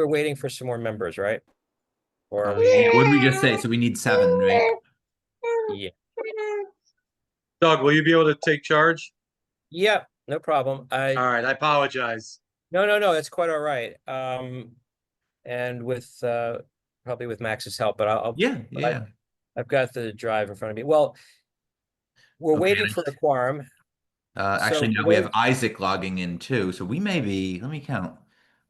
we're waiting for some more members, right? Or Yeah, what did we just say? So we need 7, right? yeah, Doug, will you be able to take charge? yeah, no problem. All right, I apologize. No, that's quite all right. And with probably with Max's help, but Yeah. I've got the drive in front of me. Well, we're Okay, waiting for a quorum. actually, So no, we have Isaac logging in too. So we may be, let me count.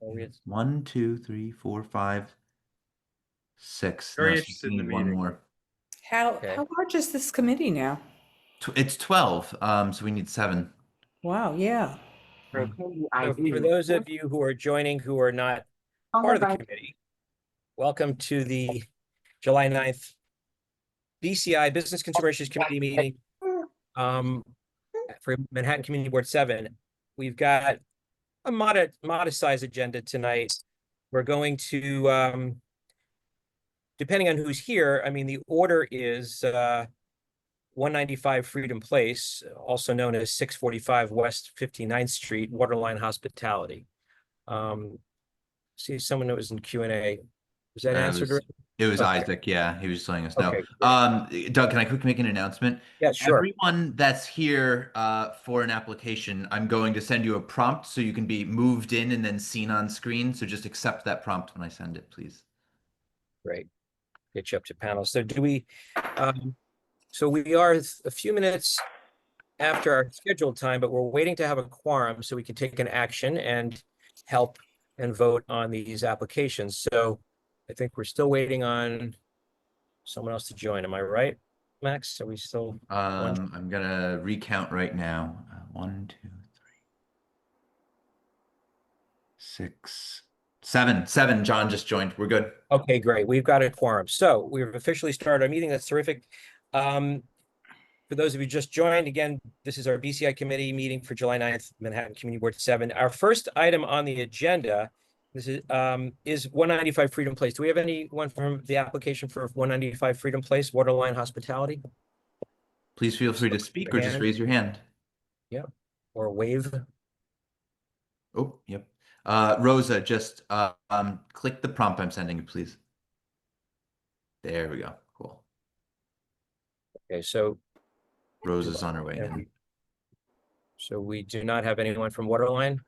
Oh, it's 1, 2, 3, 4, 5, 6. Very No, so interested we in the need one meeting. more. Okay. How large is this committee now? It's 12. So we need 7. Wow, yeah. So for those of you who are joining who are not part of the committee, welcome to the July 9th BCI Business Considerations Committee meeting for Manhattan Community Board 7. We've got a modest size agenda tonight. We're going to, depending on who's here, I mean, the order is 195 Freedom Place, also known as 645 West 59th Street, Waterline Hospitality. See someone that was in Q&A. Was that answered? It was Okay. Isaac. Yeah, he was just letting us know. Okay, Doug, can I quickly make an announcement? Yeah, sure. Everyone that's here for an application, I'm going to send you a prompt so you can be moved in and then seen on screen. So just accept that prompt when I send it, please. Great. Get you up to panel. So so we are a few minutes after our scheduled time, but we're waiting to have a quorum so we can take an action and help and vote on these applications. So I think we're still waiting on someone else to join. Am I right, Max? Are we still? I'm gonna recount right now. 1, 2, 3, 6, 7. 7. John just joined. We're good. Okay, great. We've got a quorum. So we've officially started our meeting. That's terrific. For those of you just joined, again, this is our BCI committee meeting for July 9th, Manhattan Community Board 7. Our first item on the agenda is 195 Freedom Place. Do we have anyone from the application for 195 Freedom Place, Waterline Hospitality? Please feel free to speak or just raise your hand. Yep. Or wave. Oh, yep. Rosa, just click the prompt I'm sending you, please. There we go. Cool. Okay, so Rosa's on her way in. So we do not have anyone from Waterline.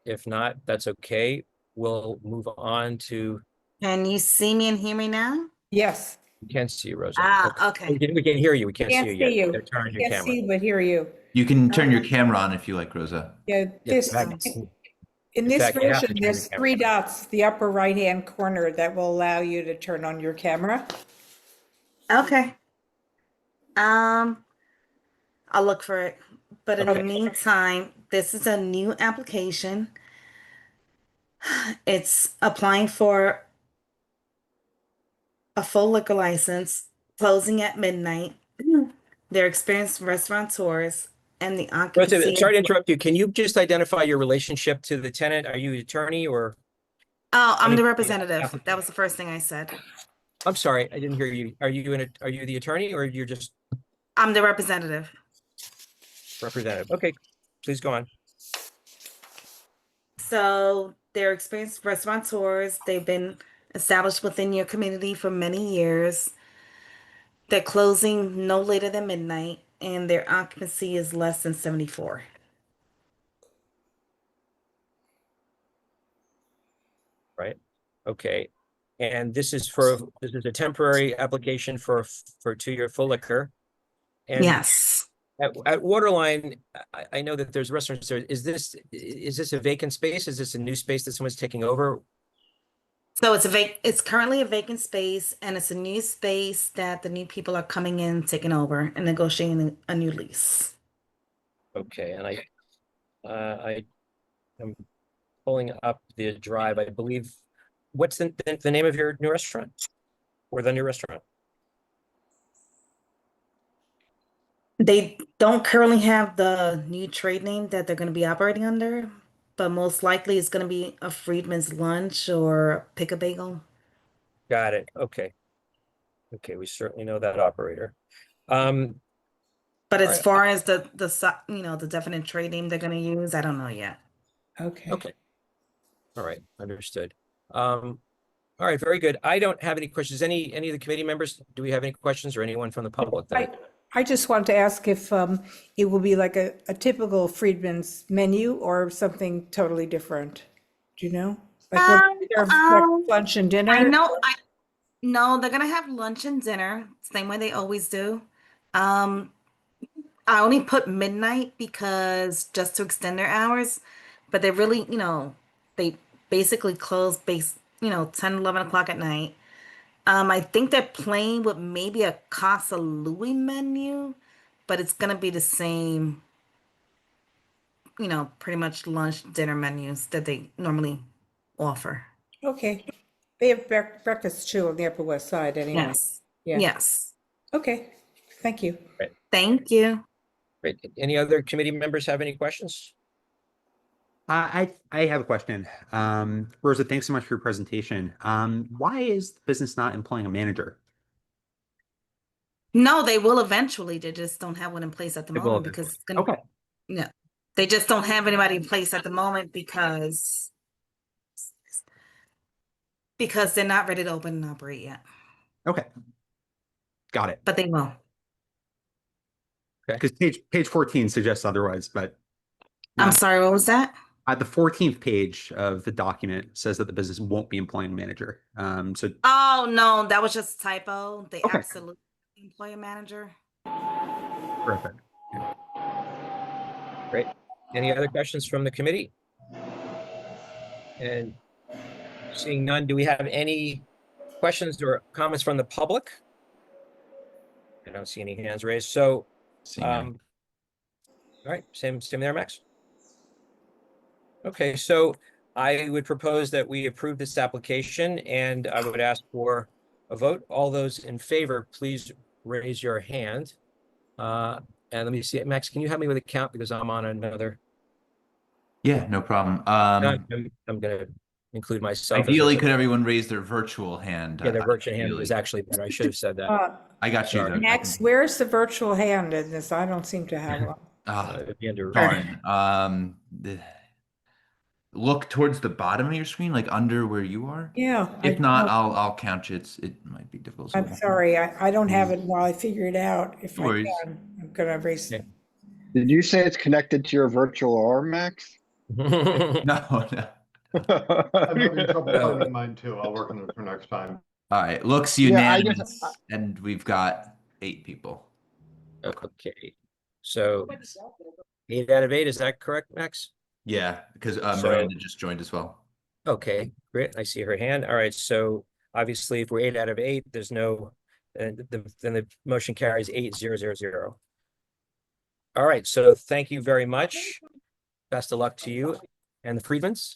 If not, that's okay. We'll move on to. Can you see me and hear me now? Yes. We can see you, Rosa. Okay. We can hear you. We can't see you yet. You. Turn on your Can't camera. see but hear you. You can turn your camera on if you like, Rosa. Yeah, this in this fact, you have to version, turn there's your camera 3 on. dots, the upper right-hand corner that will allow you to turn on your camera. Okay. I'll look for it. But in the meantime, this is a new application. It's applying for a full liquor license, closing at midnight. They're experienced restaurateurs and the occupancy. Rosa, sorry to interrupt you. Can you just identify your relationship to the tenant? Are you an attorney or? Oh, I'm the representative. That was the first thing I said. I'm sorry, I didn't hear you. Are you the attorney or you're just I'm the representative. representative? Okay, please go on. So they're experienced restaurateurs. They've been established within your community for many years. They're closing no later than midnight, and their occupancy is less than 74. Right. Okay. And this is a temporary application for 2-year full liquor. And Yes. At Waterline, I know that there's restaurants there. Is this a vacant space? Is this a new space that someone's taking over? So it's currently a vacant space, and it's a new space that the new people are coming in, taking over, and negotiating a new lease. Okay, and I am pulling up the drive. I believe. What's the name of your new restaurant, or the new restaurant? They don't currently have the new trade name that they're going to be operating under, but most likely it's going to be a Freedman's Lunch or Pick a Bagel. Got it. Okay. Okay, we certainly know that operator. But as far as the definite trade name they're going to use, I don't know yet. Okay. Okay. All right, understood. All right, very good. I don't have any questions. Any of the committee members, do we have any questions, or anyone from the public? I just wanted to ask if it will be like a typical Friedman's menu or something totally different. Do you know? Like what breakfast, lunch and dinner? I know. No, they're gonna have lunch and dinner, same way they always do. I only put midnight because just to extend their hours, but they really, they basically close 10, 11 o'clock at night. I think they're playing with maybe a Casa Louis menu, but it's gonna be the same, pretty much lunch, dinner menus that they normally offer. Okay. They have breakfast too on the Upper West Side anyway. Yes. Yeah. Yes. Okay. Thank you. Thank you. Great. Any other committee members have any questions? I have a question. Rosa, thanks so much for your presentation. Why is the business not employing a manager? No, they will eventually. They just don't have one in place at the They will moment because it's gonna. Okay. No, they just don't have anybody in place at the moment because they're not ready to open and operate yet. Okay. Got it. But they will. Because page 14 suggests otherwise, but I'm sorry, what was that? the 14th page of the document says that the business won't be employing a manager. So Oh no, that was just a typo. They Okay. absolutely employ a manager. perfect. Great. Any other questions from the committee? And seeing none, do we have any questions or comments from the public? I don't see any hands raised. So, Seeing none. all right, same there, Max. Okay, so I would propose that we approve this application, and I would ask for a vote. All those in favor, please raise your hand. And let me see, Max, can you help me with a count because I'm on another? Yeah, no problem. I'm gonna include myself. as Ideally, a- could everyone raise their virtual hand? Yeah, the virtual hand Ideally. is actually better. I should have said that. I got you. Sorry. though. I Max, can- where's the virtual hand in this? I don't seem to have one. At the end of- Darn. Look towards the bottom of your screen, like under where you are. Yeah. If not, I'll count you. It might be difficult. I'm sorry. I don't have it while I figure it out. If No I worries. can, I'm gonna raise. Okay. Did you say it's connected to your virtual arm, Max? No, no. I'm having trouble finding mine too. I'll work on it for next time. All right. Looks Yeah, I unanimous, just- and we've got 8 people. Okay, so 8 out of 8, is that correct, Max? Yeah, because So- Miranda just joined as well. Okay, great. I see her hand. All right, so obviously if we're 8 out of 8, there's no, then the motion carries 8-0-0-0. All right, so thank you very much. Best of luck to you and the Friedmans.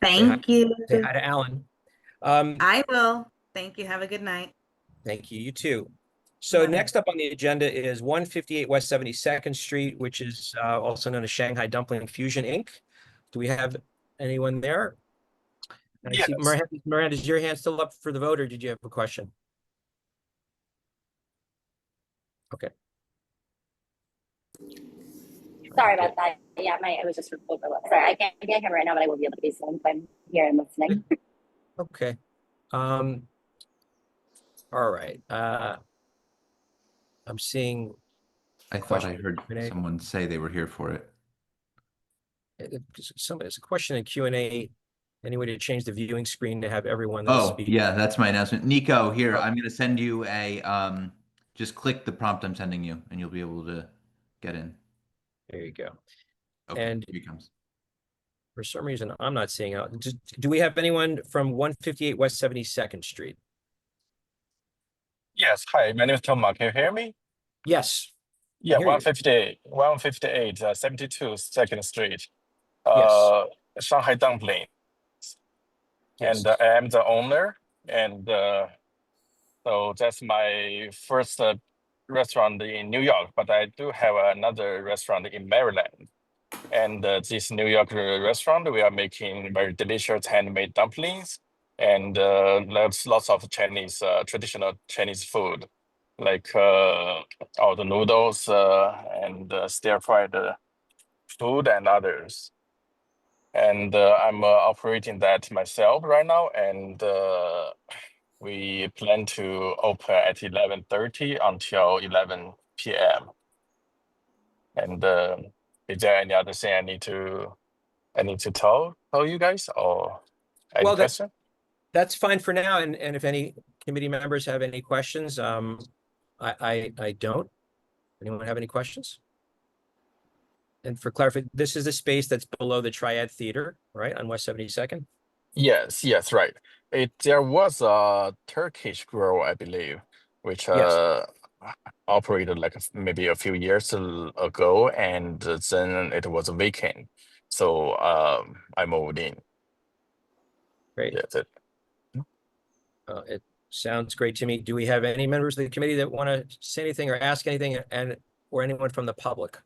Thank you. Say hi to Alan. I will. Thank you. Have a good night. Thank you, you too. So Bye. next up on the agenda is 158 West 72nd Street, which is also known as Shanghai Dumpling Fusion Inc. Do we have anyone there? I see Yes. Miranda, is your hand still up for the vote, or did you have a question? Okay. Sorry about that. Yeah, it was just overlooked. Sorry, I can't hear right now, but I will be able to be soon. I'm here and listening. Okay. All right. I'm seeing I thought Question I heard Q&A. someone say they were here for it. there's a question in Q&A. Any way to change the viewing screen to have everyone that's Oh, speaking? yeah, that's my announcement. Nico, here, Oh. I'm gonna send you a just click the prompt I'm sending you and you'll be able to get in. There you go. Okay, And- here he comes. For some reason, I'm not seeing out. Do we have anyone from 158 West 72nd Street? Yes, hi, my name is Tom. Can you hear me? Yes. Yeah, hear you. 158, 72 Second Street. Yes. Shanghai Dumpling. Yes. And I am the owner. And so that's my first restaurant in New York, but I do have another restaurant in Maryland. And this New York restaurant, we are making very delicious handmade dumplings. And there's lots of Chinese, traditional Chinese food, like all the noodles and stir-fried food and others. and I'm operating that myself right now, and we plan to open at 11:30 until 11 p.m. And is there any other thing I need to tell you guys, or any Well, question? that's fine for now. And if any committee members have any questions, I don't. Anyone have any questions? And for clarification, this is the space that's below the Triad Theater, right, on West 72nd? Yes, right. There was a Turkish girl, I believe, which Yes. operated like maybe a few years ago, and then it was vacant. So I moved in. Great. Yeah, that's it. It sounds great to me. Do we have any members of the committee that want to say anything or ask anything, or anyone from the public?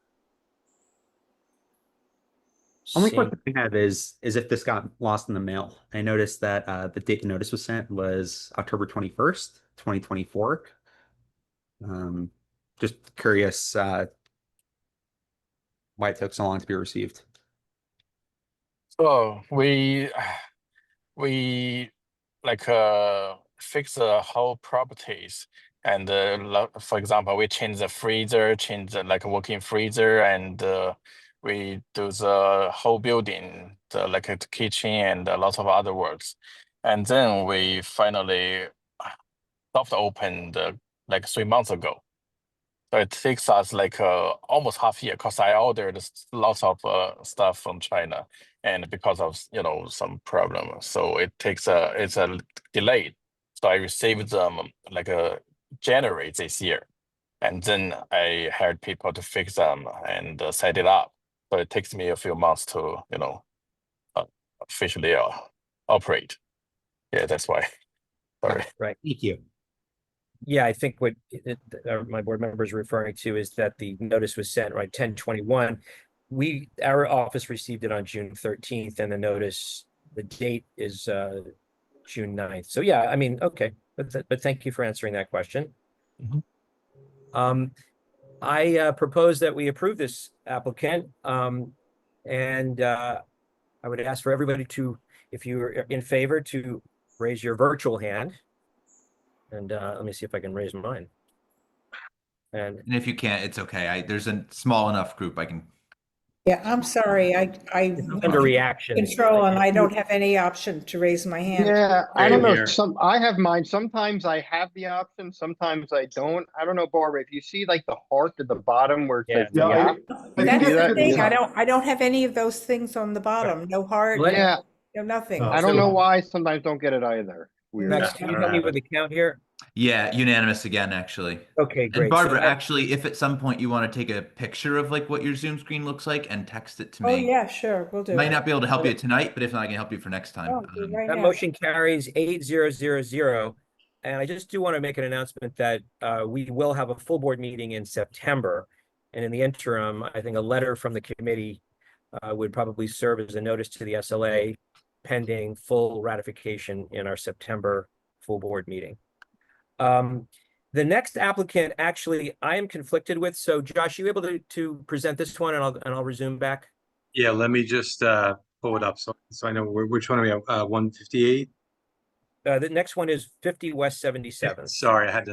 Only Seeing- question I have is if this got lost in the mail. I noticed that the date the notice was sent was October 21st, 2024. Just curious why it took so long to be received. So we like fix the whole properties, and for example, we change the freezer, change the like working freezer, and we do the whole building, like the kitchen and a lot of other works, and then we finally soft opened like 3 months ago. So it takes us like almost half year, because I ordered lots of stuff from China, and because of some problem, so it's a delayed. So I received them like January this year, and then I hired people to fix them and set it up. So it takes me a few months to officially operate. Yeah, that's why. Sorry. Right. Thank you. Yeah, I think what my board member is referring to is that the notice was sent, right, 10/21. Our office received it on June 13th, and the date is June 9th. So yeah, I mean, okay, but thank you for answering that question. I propose that we approve this applicant, and I would ask for everybody to, if you're in favor, to raise your virtual hand. And let me see if I can raise mine. And if you can't, it's okay. There's a small enough group I can. Yeah, I'm sorry. I under reaction. control and I don't have any option to raise my hand. Yeah, I don't Same know. here. I have mine. Sometimes I have the option, sometimes I don't. I don't know, Barbara, if you see like the heart at the bottom where it says Yeah. the app. I That's think the it's thing. good. I don't have any of those things on the bottom. No heart, Let- Yeah, no nothing. No. I don't know why. Sometimes don't get it either. Weird. Max, can you help me with the count here? Yeah, unanimous again, actually. Okay, great. And Barbara, So actually, if at some point you want to take a picture of like what your Zoom screen looks like and text it to me. Oh, yeah, sure, we'll do. Might not be able to help you tonight, but if not, I can help you for next time. Oh, do it right that now. motion carries 8-0-0-0. And I just do want to make an announcement that we will have a full board meeting in September. And in the interim, I think a letter from the committee would probably serve as a notice to the SLA pending full ratification in our September full board meeting. The next applicant, actually, I am conflicted with. So Josh, you able to present this one, and I'll resume back? Yeah, let me just pull it up so I know which one are we at, 158? The next one is 50 West 77th. Sorry, I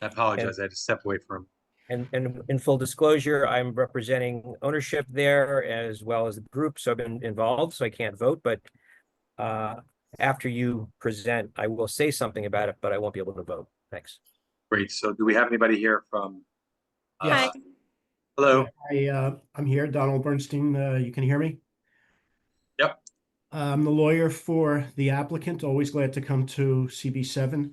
apologize, I had to step away from. And in full disclosure, I'm representing ownership there as well as the group, so I've been involved, so I can't vote, but after you present, I will say something about it, but I won't be able to vote. Thanks. Great, so do we have anybody here from? Yes. Hello, I'm here, Donald Bernstein. You can hear me? Yep. I'm the lawyer for the applicant. Always glad to come to CB7.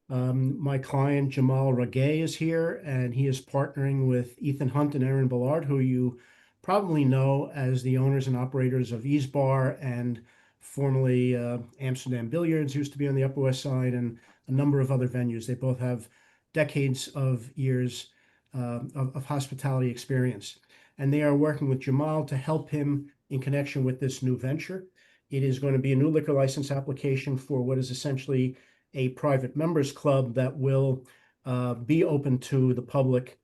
My client, Jamal Ragay, is here, and he is partnering with Ethan Hunt and Aaron Ballard, who you probably know as the owners and operators of Ease Bar and formerly Amsterdam Billiards, used to be on the Upper West Side, and a number of other venues. They both have decades of years of hospitality experience. And they are working with Jamal to help him in connection with this new venture. It is going to be a new liquor license application for what is essentially a private members club that will be open to the public.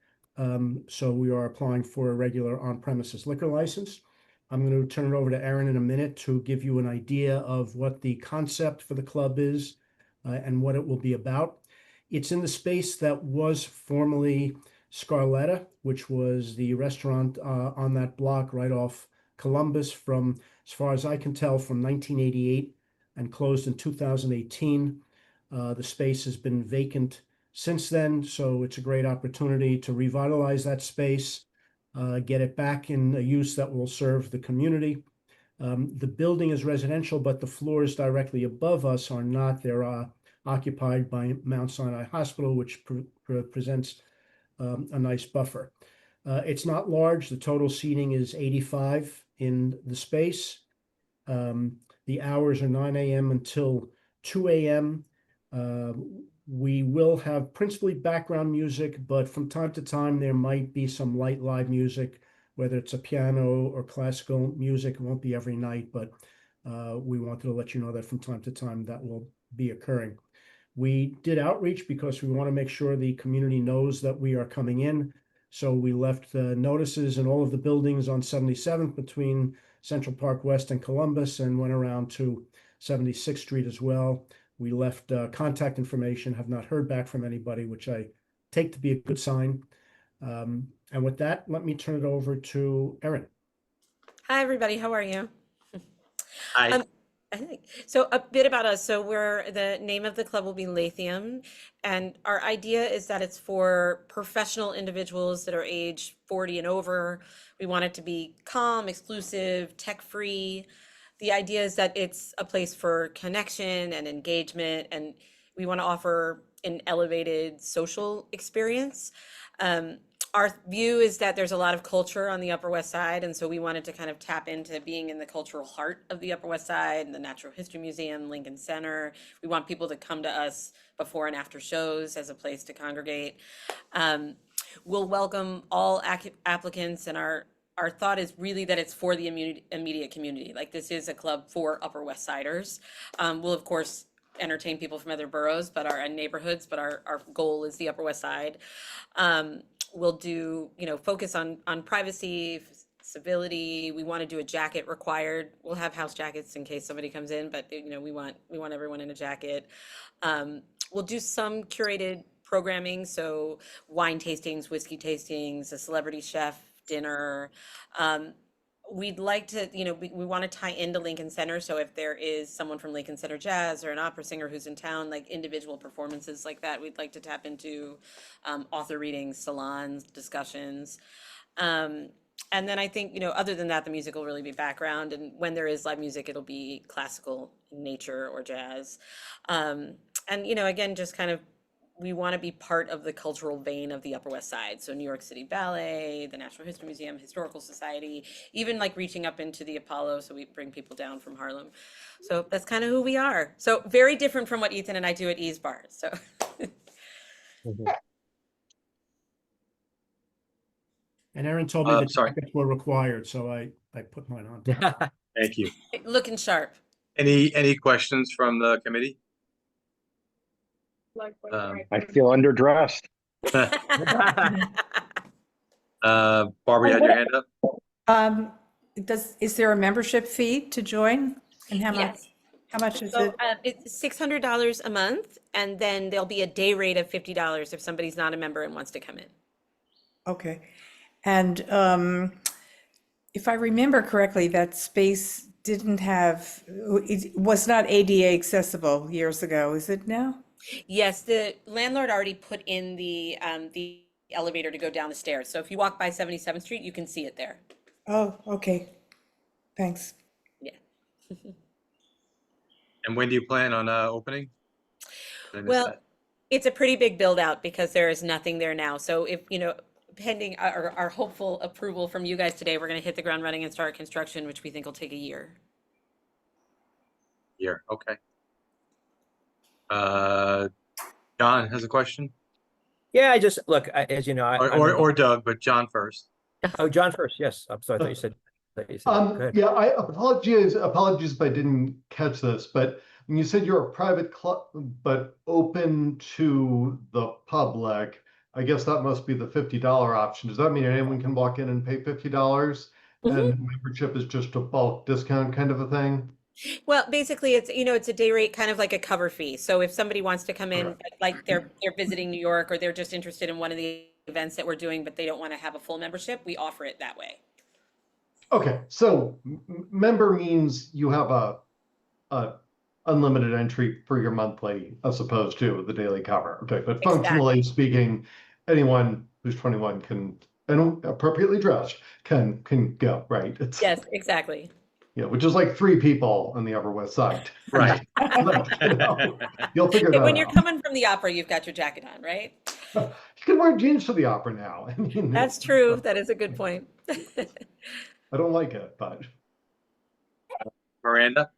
So we are applying for a regular on-premises liquor license. I'm going to turn it over to Erin in a minute to give you an idea of what the concept for the club is and what it will be about. It's in the space that was formerly Scarletta, which was the restaurant on that block right off Columbus from, as far as I can tell, from 1988 and closed in 2018. The space has been vacant since then, so it's a great opportunity to revitalize that space, get it back in a use that will serve the community. The building is residential, but the floors directly above us are not. They're occupied by Mount Sinai Hospital, which presents a nice buffer. It's not large. The total seating is 85 in the space. The hours are 9 a.m. until 2 a.m. We will have principally background music, but from time to time there might be some light live music, whether it's a piano or classical music. It won't be every night, but we wanted to let you know that from time to time that will be occurring. We did outreach because we want to make sure the community knows that we are coming in. So we left notices in all of the buildings on 77th between Central Park West and Columbus, and went around to 76th Street as well. We left contact information, have not heard back from anybody, which I take to be a good sign. And with that, let me turn it over to Erin. Hi, everybody. How are you? Hi. So a bit about us. So the name of the club will be Leithium, and our idea is that it's for professional individuals that are age 40 and over. We want it to be calm, exclusive, tech-free. The idea is that it's a place for connection and engagement, and we want to offer an elevated social experience. Our view is that there's a lot of culture on the Upper West Side, and so we wanted to kind of tap into being in the cultural heart of the Upper West Side, and the Natural History Museum, Lincoln Center. We want people to come to us before and after shows as a place to congregate. We'll welcome all applicants, and our thought is really that it's for the immediate community. Like, this is a club for Upper West Siders. We'll of course entertain people from other boroughs, and neighborhoods, but our goal is the Upper West Side. We'll do, focus on privacy, civility. We want to do a jacket required. We'll have house jackets in case somebody comes in, but we want everyone in a jacket. We'll do some curated programming, so wine tastings, whiskey tastings, a celebrity chef dinner. We'd like to, we want to tie into Lincoln Center. So if there is someone from Lincoln Center Jazz or an opera singer who's in town, like individual performances like that, we'd like to tap into author readings, salons, discussions. And then I think, other than that, the music will really be background. And when there is live music, it'll be classical in nature or jazz. And, again, just kind of, we want to be part of the cultural vein of the Upper West Side. So New York City Ballet, the Natural History Museum, Historical Society, even like reaching up into the Apollo. So we bring people down from Harlem. So that's kind of who we are. So very different from what Ethan and I do at Ease Bar. So. And Erin told me that sorry. jackets were required, so I put mine on. Thank you. Looking sharp. Any questions from the committee? I feel underdressed. Barbara, you had your hand up? Is there a membership fee to join? And how much? Yes. How much is So it? it's $600 a month, and then there'll be a day rate of $50 if somebody's not a member and wants to come in. Okay. And if I remember correctly, that space it was not ADA accessible years ago, is it now? Yes, the landlord already put in the elevator to go down the stairs. So if you walk by 77th Street, you can see it there. Oh, okay. Thanks. Yeah. And when do you plan on opening? Well, it's a pretty big build out because there is nothing there now. So if, pending our hopeful approval from you guys today, we're going to hit the ground running and start construction, which we think will take a year. Okay. John has a question. Yeah, I just look, as you know, or Doug, but John first. Oh, John first. Yes, I'm sorry. I thought you said. Go ahead. Yeah, I apologize if I didn't catch this, but when you said you're a private club but open to the public, I guess that must be the $50 option. Does that mean anyone can walk in and pay $50? and membership is just a bulk discount kind of a thing? Well, basically, it's, it's a day rate, kind of like a cover fee. So if somebody wants to come in, Okay. like they're visiting New York, or they're just interested in one of the events that we're doing, but they don't want to have a full membership, we offer it that way. Okay, so member means you have a unlimited entry for your monthly as opposed to the daily cover. Okay, but functionally speaking, anyone who's 21 can, and appropriately dressed can go, right? It's, Yes, exactly. yeah, which is like 3 people on the Upper West Side. Right. But, you'll figure that When you're out. coming from the opera, you've got your jacket on, right? You can wear jeans to the opera now. I mean, That's true. That is a good point. I don't like it, but Miranda?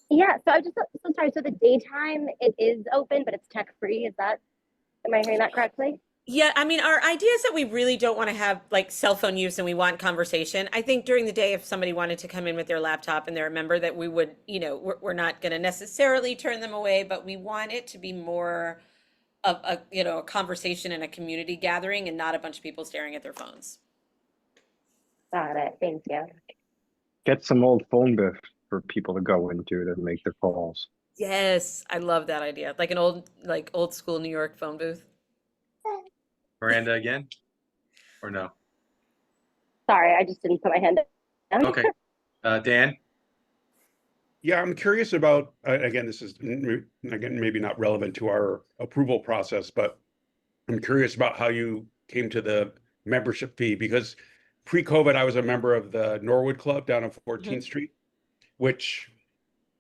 Yeah, so I'm just so sorry. So the daytime it is open, but it's tech free. Am I hearing that correctly? Yeah, I mean, our idea is that we really don't want to have like cell phone use, and we want conversation. I think during the day, if somebody wanted to come in with their laptop and they're a member, that we would, we're not going to necessarily turn them away, but we want it to be more of a conversation and a community gathering, and not a bunch of people staring at their phones. Got it. Thank you. Get some old phone booth for people to go into to make their calls. Yes, I love that idea. Like an old school New York phone booth. Miranda again? Or no? Sorry, I just didn't put my hand down. Okay. Dan? Yeah, I'm curious about, again, this is maybe not relevant to our approval process, but I'm curious about how you came to the membership fee, because pre-COVID, I was a member of the Norwood Club down on 14th Street, which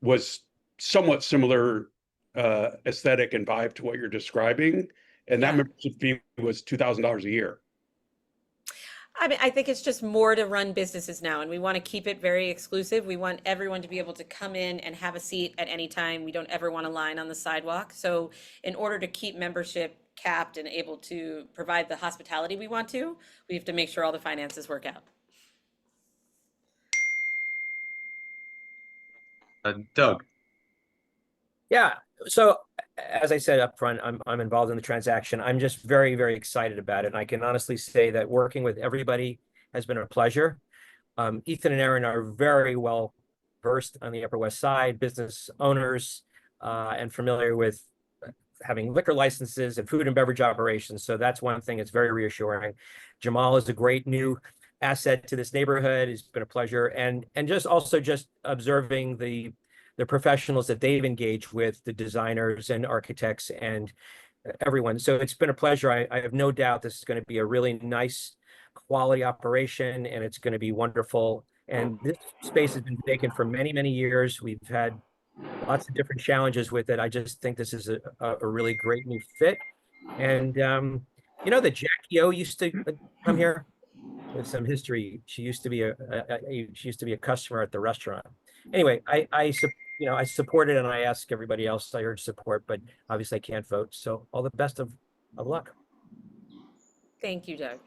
was somewhat similar aesthetic and vibe to what you're describing. And that membership fee was $2,000 a year. I mean, I think it's just more to run businesses now, and we want to keep it very exclusive. We want everyone to be able to come in and have a seat at any time. We don't ever want a line on the sidewalk. So in order to keep membership capped and able to provide the hospitality we want to, we have to make sure all the finances work out. Doug? Yeah. So as I said up front, I'm involved in the transaction. I'm just very, very excited about it. And I can honestly say that working with everybody has been a pleasure. Ethan and Erin are very well versed on the Upper West Side, business owners, and familiar with having liquor licenses and food and beverage operations. So that's one thing that's very reassuring. Jamal is a great new asset to this neighborhood. It's been a pleasure. And just observing the professionals that they've engaged with, the designers and architects and everyone. So it's been a pleasure. I have no doubt this is going to be a really nice quality operation, and it's going to be wonderful. And this space has been vacant for many, many years. We've had lots of different challenges with it. I just think this is a really great new fit. And that Jackie O used to come here with some history. She used to be a customer at the restaurant. Anyway, I support it, and I ask everybody else. I urge support, but obviously I can't vote. So all the best of luck. Thank you, Doug.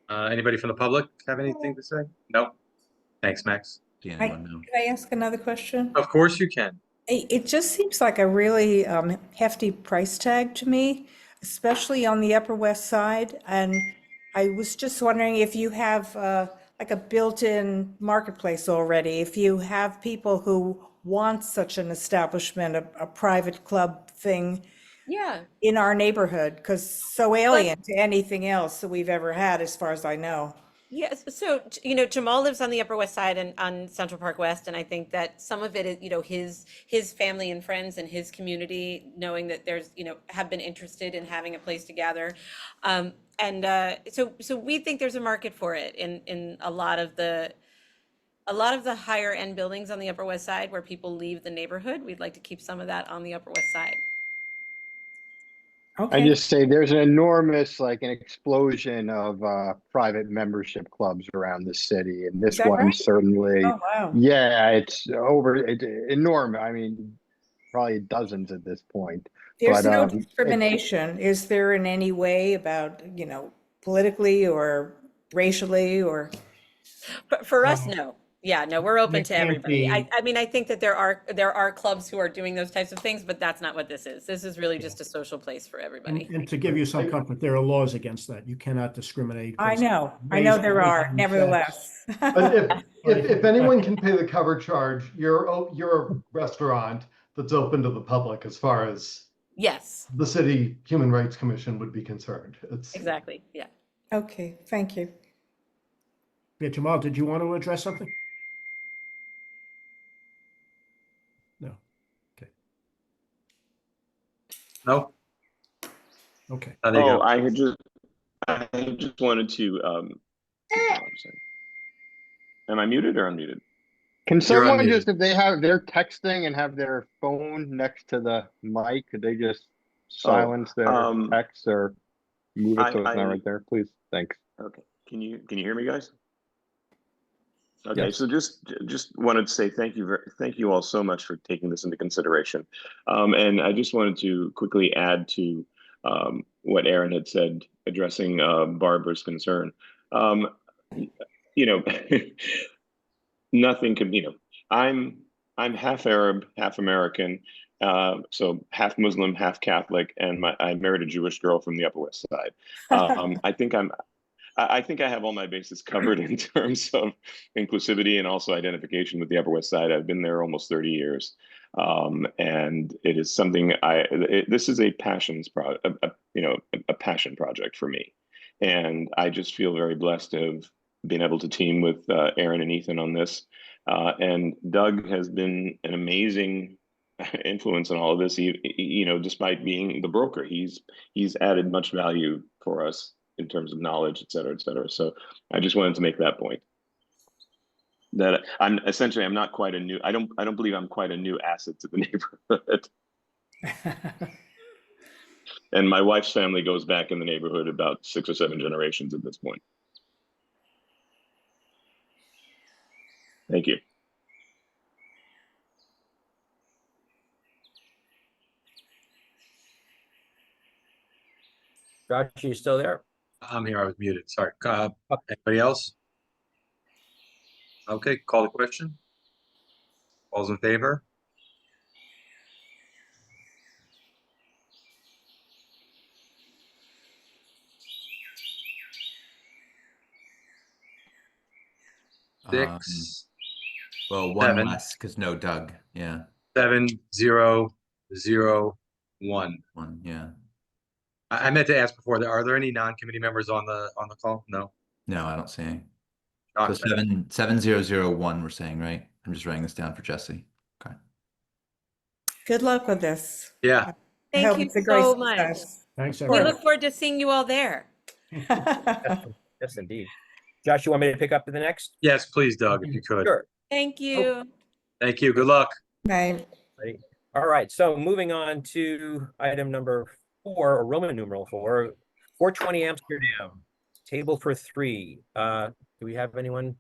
Anybody from the public have anything to say? No? Thanks, Max. Can I ask another question? Of course you can. It just seems like a really hefty price tag to me, especially on the Upper West Side. And I was just wondering if you have like a built-in marketplace already, if you have people who want such an establishment, a private club thing in our neighborhood, because so alien to anything else that we've ever had, as far as I know. Yes. So, Jamal lives on the Upper West Side and on Central Park West. And I think that some of it is, his family and friends and his community, knowing that there's, have been interested in having a place to gather. So we think there's a market for it in a lot of the higher end buildings on the Upper West Side where people leave the neighborhood. We'd like to keep some of that on the Upper West Side. I just say there's an enormous, an explosion of private membership clubs around the city, and this one certainly. Oh, wow. Yeah, it's enormous. I mean, probably dozens at this point. There's no discrimination, is there, in any way about, politically or racially or? But for us, no. Yeah, no, we're open It to can't everybody. be- I mean, I think that there are clubs who are doing those types of things, but that's not what this is. This is really just a social place for everybody. And to give you some comfort, there are laws against that. You cannot discriminate. I based on know race, there are, religion, nevertheless. But if anyone can pay the cover charge, you're a restaurant that's open to the public as far as Yes, the city Human Rights Commission would be concerned. It's exactly. Yeah. Okay, thank you. Yeah, Jamal, did you want to address something? No. Okay. No? Okay. Oh, there you go. I had just wanted to I'm sorry. Am I muted or unmuted? Can You're someone unmuted. just, if they're texting and have their phone next to the mic, could they just silence their text or move it so it's not right there, please? Thanks. Okay. Can you hear me, guys? Okay, Yes. so just wanted to say thank you all so much for taking this into consideration. And I just wanted to quickly add to what Aaron had said addressing Barbara's concern. You know, nothing can, I'm half Arab, half American, so half Muslim, half Catholic, and I married a Jewish girl from the Upper West Side. I think I have all my bases covered in terms of inclusivity and also identification with the Upper West Side. I've been there almost 30 years. And it is something this is a passion project for me. And I just feel very blessed to have been able to team with Aaron and Ethan on this. And Doug has been an amazing influence on all of this. Despite being the broker, he's added much value for us in terms of knowledge, et cetera, et cetera. So I just wanted to make that point. That I'm not quite a new. I don't believe I'm quite a new asset to the neighborhood. And my wife's family goes back in the neighborhood about 6 or 7 generations at this point. Thank you. Josh, are you still there? I'm here. I was muted. Sorry. Anybody else? Okay, call the question. All's in favor? Six. Well, one 7. less because no Doug. Yeah. 7, 0, 0, 1. 1. Yeah. I meant to ask before. Are there any non-committee members on the call? No. No, I don't see any. Oh, So 77001, we're saying, right? I'm just writing this down for Jesse. Okay. Good luck with this. Yeah. I hope Thank you it's a great so much. success. Thanks, We everyone. look forward to seeing you all there. Yes, indeed. Josh, you want me to pick up to the next? Yes, please, Doug, if you could. Sure. Thank you. Thank you. Good luck. Right. All right, so moving on to item number 4, or Roman numeral 4, 420 Amsterdam, table for 3. Do we have anyone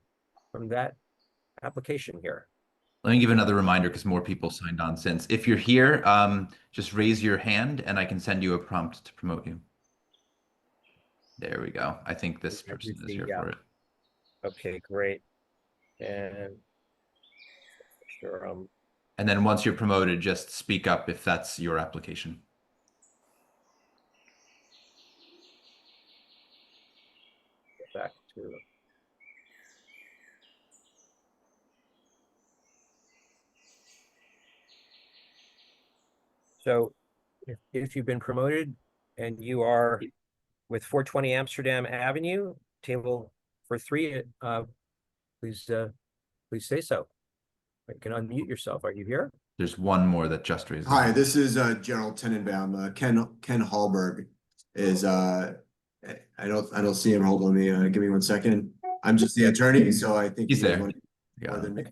from that application here? Let me give another reminder because more people signed on since. If you're here, just raise your hand and I can send you a prompt to promote you. There we go. I think this person is here for it. Okay, great. And sure, and then once you're promoted, just speak up if that's your application. Get back to so if you've been promoted and you are with 420 Amsterdam Avenue, table for 3, please say so. You can unmute yourself. Are you here? There's one more that just raised. Hi, this is Gerald Tenenbaum. Ken Hallberg is I don't see him. Hold on, give me 1 second. I'm just the attorney, so I think he's there. More than me.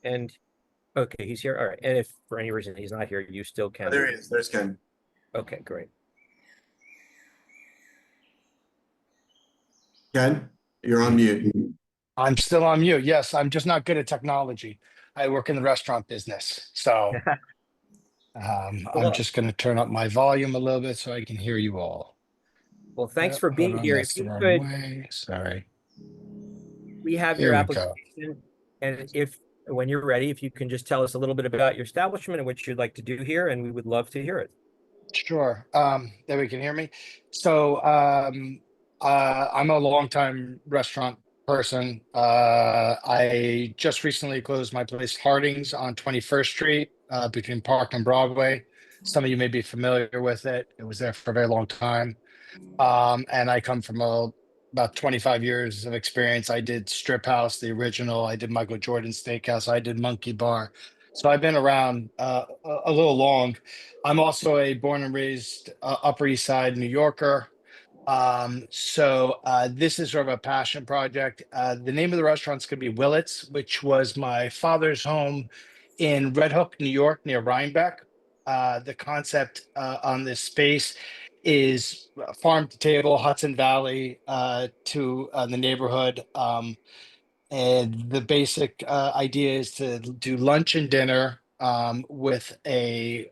And okay, he's here. All right. And if for any reason he's not here, you still can. Oh, there he is. There's Ken. Okay, great. Ken, you're on mute. I'm still on mute. Yes, I'm just not good at technology. I work in the restaurant business. So I'm just going to turn up my volume a little bit so I can hear you all. Well, thanks for being here. If you could, Sorry. We have Here your we go. application, and when you're ready, if you can just tell us a little bit about your establishment and what you'd like to do here, and we would love to hear it. Sure. There we can hear me. So I'm a longtime restaurant person. I just recently closed my place Harding's on 21st Street between Park and Broadway. Some of you may be familiar with it. It was there for a very long time. And I come from about 25 years of experience. I did Strip House, the original. I did Michael Jordan Steakhouse. I did Monkey Bar. So I've been around a little long. I'm also a born and raised Upper East Side New Yorker. This is sort of a passion project. The name of the restaurant's going to be Willets, which was my father's home in Red Hook, New York, near Rhinebeck. The concept on this space is farm to table, Hudson Valley to the neighborhood. And the basic idea is to do lunch and dinner with a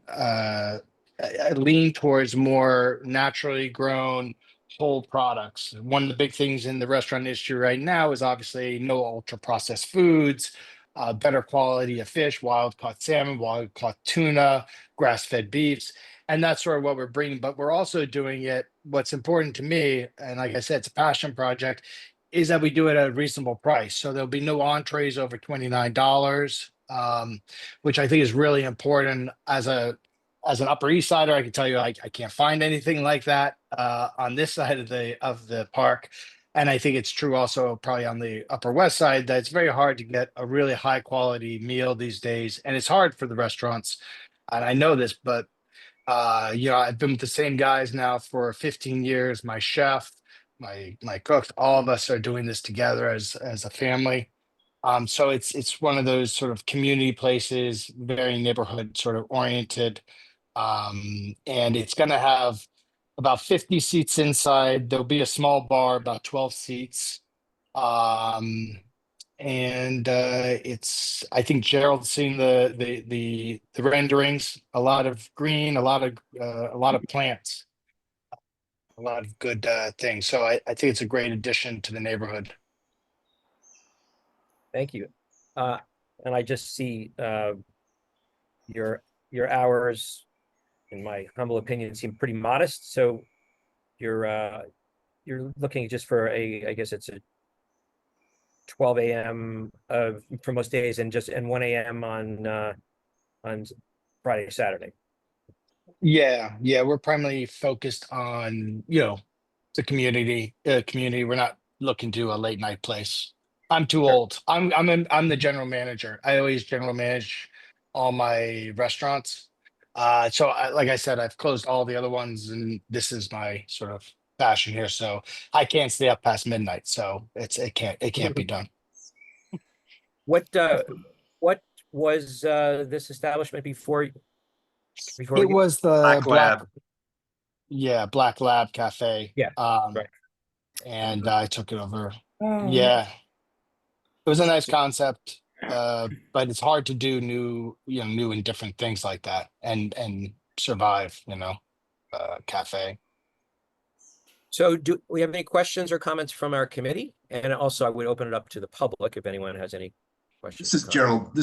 lean towards more naturally grown whole products. One of the big things in the restaurant industry right now is obviously no ultra processed foods, better quality of fish, wild caught salmon, wild caught tuna, grass fed beefs. And that's sort of what we're bringing. But we're also doing it. What's important to me, and like I said, it's a passion project, is that we do it at a reasonable price. So there'll be no entrees over $29, which I think is really important. As an Upper East Sider, I can tell you I can't find anything like that on this side of the park. And I think it's true also probably on the Upper West Side that it's very hard to get a really high quality meal these days. And it's hard for the restaurants. And I know this, but I've been with the same guys now for 15 years. My chef, my cooks, all of us are doing this together as a family. So it's one of those sort of community places, very neighborhood sort of oriented. And it's going to have about 50 seats inside. There'll be a small bar, about 12 seats. I think Gerald's seen the renderings, a lot of green, a lot of plants, a lot of good things. So I think it's a great addition to the neighborhood. Thank you. And I just see your hours, in my humble opinion, seem pretty modest. So you're looking just for I guess it's a 12 a.m. For most days, and 1 a.m. on Friday, Saturday. Yeah, we're primarily focused on the community. We're not looking to a late night place. I'm too old. I'm the general manager. I always general manage all my restaurants. Like I said, I've closed all the other ones, and this is my sort of passion here. So I can't stay up past midnight. So it can't be done. What was this establishment before? It was the Black Lab Cafe. Yeah, right. And I took it over. Oh. Yeah, it was a nice concept, but it's hard to do new and different things like that and survive. Cafe. So do we have any questions or comments from our committee? And also, I would open it up to the public if anyone has any questions. This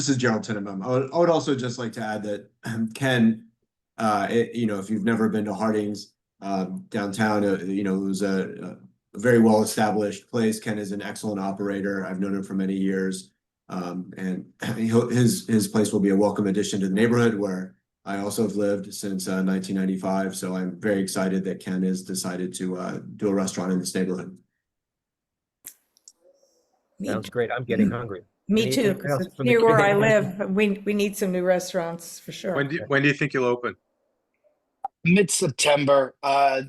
is Gerald Tenenbaum. I would also just like to add that Ken, if you've never been to Harding's downtown, it was a very well established place. Ken is an excellent operator. I've known him for many years, and his place will be a welcome addition to the neighborhood where I also have lived since 1995. So I'm very excited that Ken has decided to do a restaurant in this neighborhood. Sounds great. I'm getting hungry. Me too. Near where I live, we need some new restaurants for sure. When do you think you'll open? Mid-September.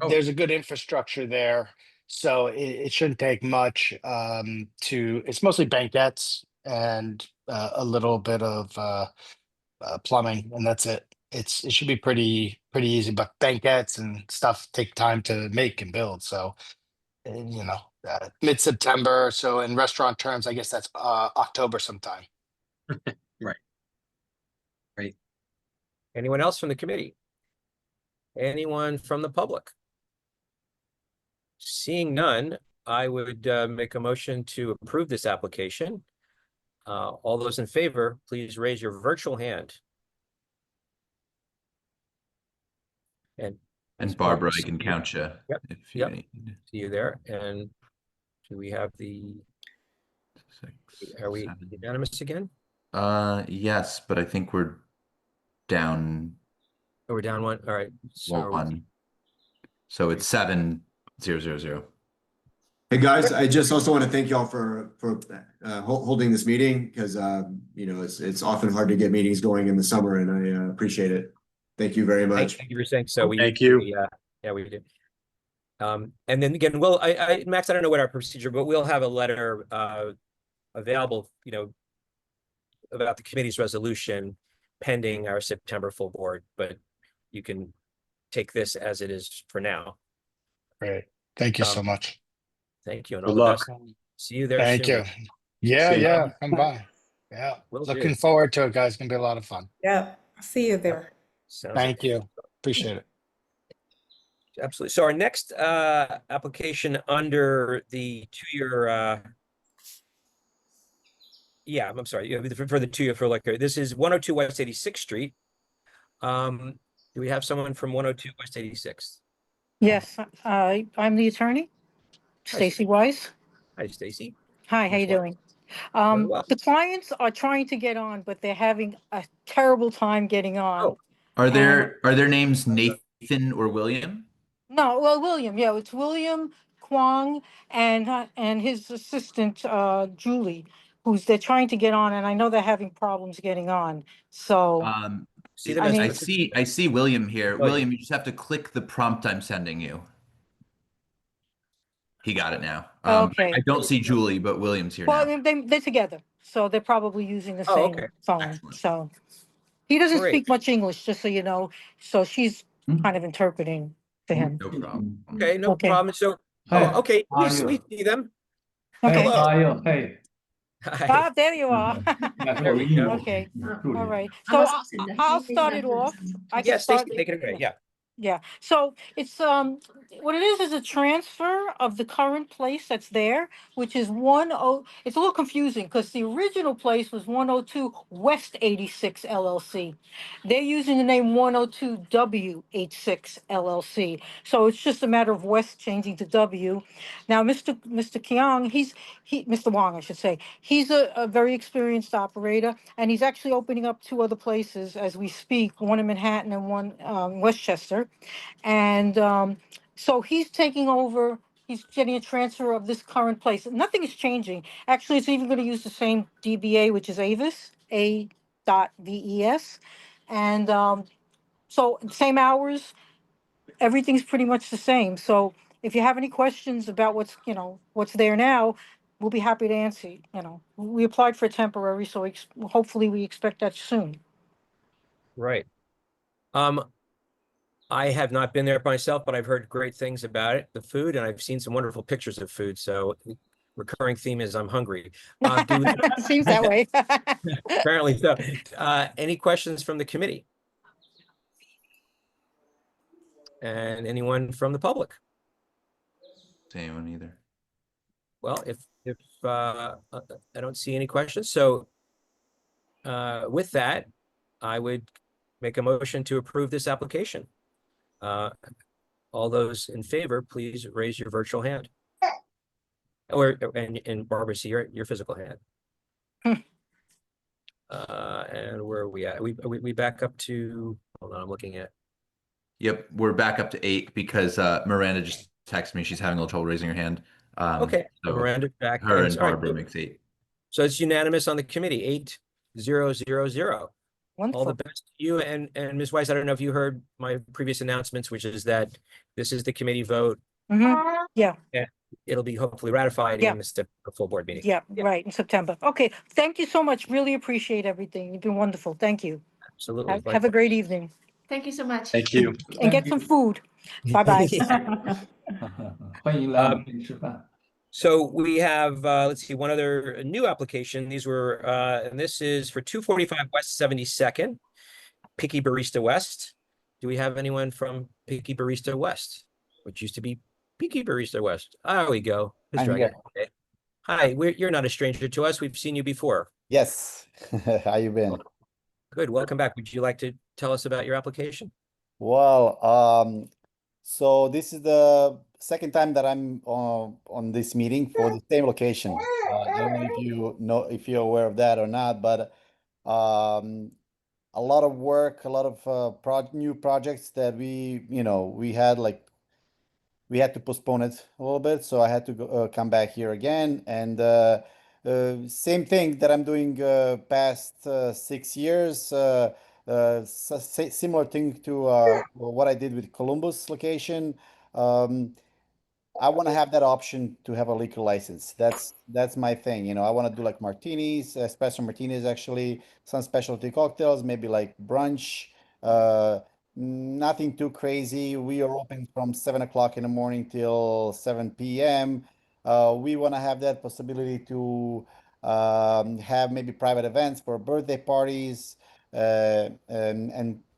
There's a good infrastructure there, so it shouldn't take much. It's mostly banquettes and a little bit of plumbing, and that's it. It should be pretty easy, but banquettes and stuff take time to make and build. So mid-September. So in restaurant terms, I guess that's October sometime. Right. Great. Anyone else from the committee? Anyone from the public? Seeing none, I would make a motion to approve this application. All those in favor, please raise your virtual hand. And And Barbara, I can count you. Yep. If you Yep. need. See you there. And do we have the, 6, are we 7. unanimous again? Yes, but I think we're down Oh, we're down one. All right. So 1. So it's 7-0-0-0. Hey guys, I just also want to thank y'all for holding this meeting because you know it's often hard to get meetings going in the summer, and I appreciate it. Thank you very much. Thank you for saying so. Thank you. Yeah, we did. And then again, well, Max, I don't know what our procedure, but we'll have a letter available, you know, about the committee's resolution pending our September full board, but you can take this as it is for now. Great. Thank you so much. Thank you and Good all the luck. best. See you there Thank soon. you. Yeah, See you. yeah. Come by. Yeah. Will Looking do. forward to it, guys. It's gonna be a lot of fun. Yeah, see you there. Sounds Thank you. Appreciate it. absolutely. So our next application under the 2-year yeah, I'm sorry, yeah, for the 2-year for liquor. This is 102 West 86th Street. Do we have someone from 102 West 86th? Yes, I'm the attorney, Stacy Wise. Hi, Stacy. Hi, how Ms. you Wise. doing? Very well. The clients are trying to get on, but they're having a terrible time getting on. Oh. Are their names Nathan or William? No, well, William, yeah, it's William Kwong and his assistant, Julie, they're trying to get on, and I know they're having problems getting on. So, See them I as mean- I see William here. William. William, you just have to click the prompt I'm sending you. He got it now. Okay. I don't see Julie, but William's here well, now. they're together, so they're probably using the Oh, same okay. phone. Excellent. So, he doesn't Great. speak much English, just so you know. So she's kind of interpreting to him. No problem. Okay, no Okay. problem. So, Hi, okay, how are we you? see them. Okay. Hey, how are you? Hey. Hi. Ah, there you are. There we go. Okay, all right. So I'll start it off. I can Yes, Stacy, start. take it away. Yeah. Yeah, so it's what it is a transfer of the current place that's there, which is it's a little confusing because the original place was 102 West 86 LLC. They're using the name 102 W86 LLC. So it's just a matter of West changing to W. Now, Mr. Kiang, Mr. Wong, I should say, he's a very experienced operator, and he's actually opening up 2 other places as we speak, one in Manhattan and one Westchester. And so he's taking over, he's getting a transfer of this current place. Nothing is changing. Actually, it's even going to use the same DBA, which is Avis, A.VES. And so same hours, everything's pretty much the same. So if you have any questions about what's there now, we'll be happy to answer. We applied for a temporary, so hopefully we expect that soon. Right. I have not been there myself, but I've heard great things about it, the food, and I've seen some wonderful pictures of food. So recurring theme is I'm hungry. Seems that way. Apparently so. Any questions from the committee? And anyone from the public? Anyone either? Well, if I don't see any questions, so with that, I would make a motion to approve this application. All those in favor, please raise your virtual hand. And Barbara, see your physical hand. And where are we at? We back up to, hold on, I'm looking at. Yep, we're back up to 8 because Miranda just texted me. She's having a little trouble raising her hand. Okay, so Miranda back. her and all right, Barbara makes 8. So it's unanimous on the committee, 8-0-0-0. Wonderful. All the best to you and Ms. Weiss. I don't know if you heard my previous announcements, which is that this is the committee vote. Yeah. And it'll be hopefully ratified Yeah. in the full board meeting. Yeah, right, in September. Okay, thank you so much. Really appreciate everything. You've been wonderful. Thank you. Absolutely. Have a great evening. Thank you so much. Thank you. And get some food. Bye-bye. So we have, let's see, one other new application. These were, and this is for 245 West 72nd, Picky Barista West. Do we have anyone from Picky Barista West, which used to be Picky Barista West? There we go. Ms. I'm Dragan. here. Okay. Hi, you're not a stranger to us. We've seen you before. Yes. How you been? Good. Welcome back. Would you like to tell us about your application? Well, so this is the second time that I'm on this meeting for the same location. I don't know if you're aware of that or not, but a lot of work, a lot of new projects that we had we had to postpone it a little bit, so I had to come back here again. And same thing that I'm doing past 6 years. Similar thing to what I did with Columbus location. Um, I want to have that option to have a liquor license. That's my thing. I want to do like martinis, espresso martinis, actually, some specialty cocktails, maybe like brunch. Uh, Nothing too crazy. We are open from 7 o'clock in the morning till 7 p.m. We want to have that possibility to have maybe private events for birthday parties, and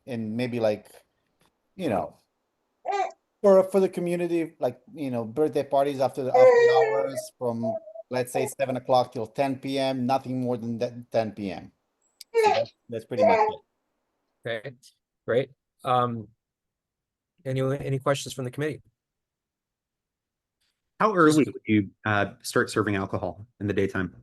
maybe like you know for the community, like birthday parties after hours from, let's say, 7 o'clock till 10 p.m. Nothing more than that 10 p.m. So that's pretty much it. Okay, great. Any questions from the committee? How early would you start serving alcohol in the daytime?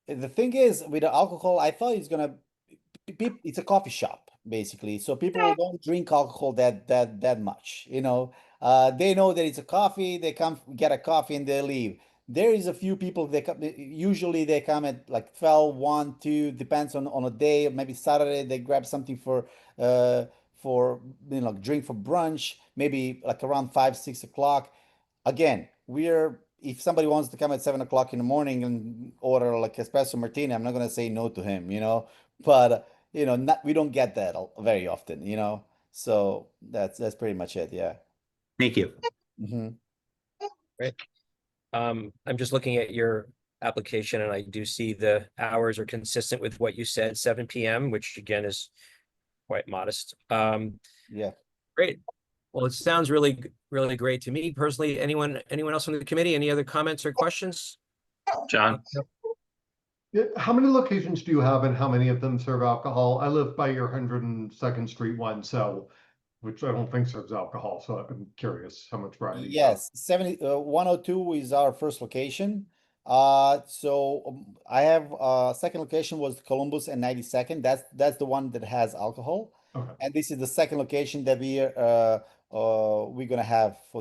The thing is, with the alcohol, I thought it's a coffee shop basically, so people don't drink alcohol that much. They know that it's a coffee. They come get a coffee and they leave. There is a few people usually they come at like 12, 1, 2, depends on a day. Maybe Saturday they grab something for drink for brunch, maybe like around 5, 6 o'clock. Again, if somebody wants to come at 7 o'clock in the morning and order like espresso martini, I'm not gonna say no to him, but we don't get that very often. So that's pretty much it. Yeah. Thank you. Great. I'm just looking at your application and I do see the hours are consistent with what you said, 7 p.m., which again is quite modest. Yeah. Great. Well, it sounds really, really great to me personally. Anyone else on the committee? Any other comments or questions? John? How many locations do you have and how many of them serve alcohol? I live by your 102nd Street one, which I don't think serves alcohol. So I'm curious how much variety. Yes, 102 is our first location. So I have second location was Columbus and 92nd. That's the one that has alcohol. Okay. And this is the second location that we're gonna have for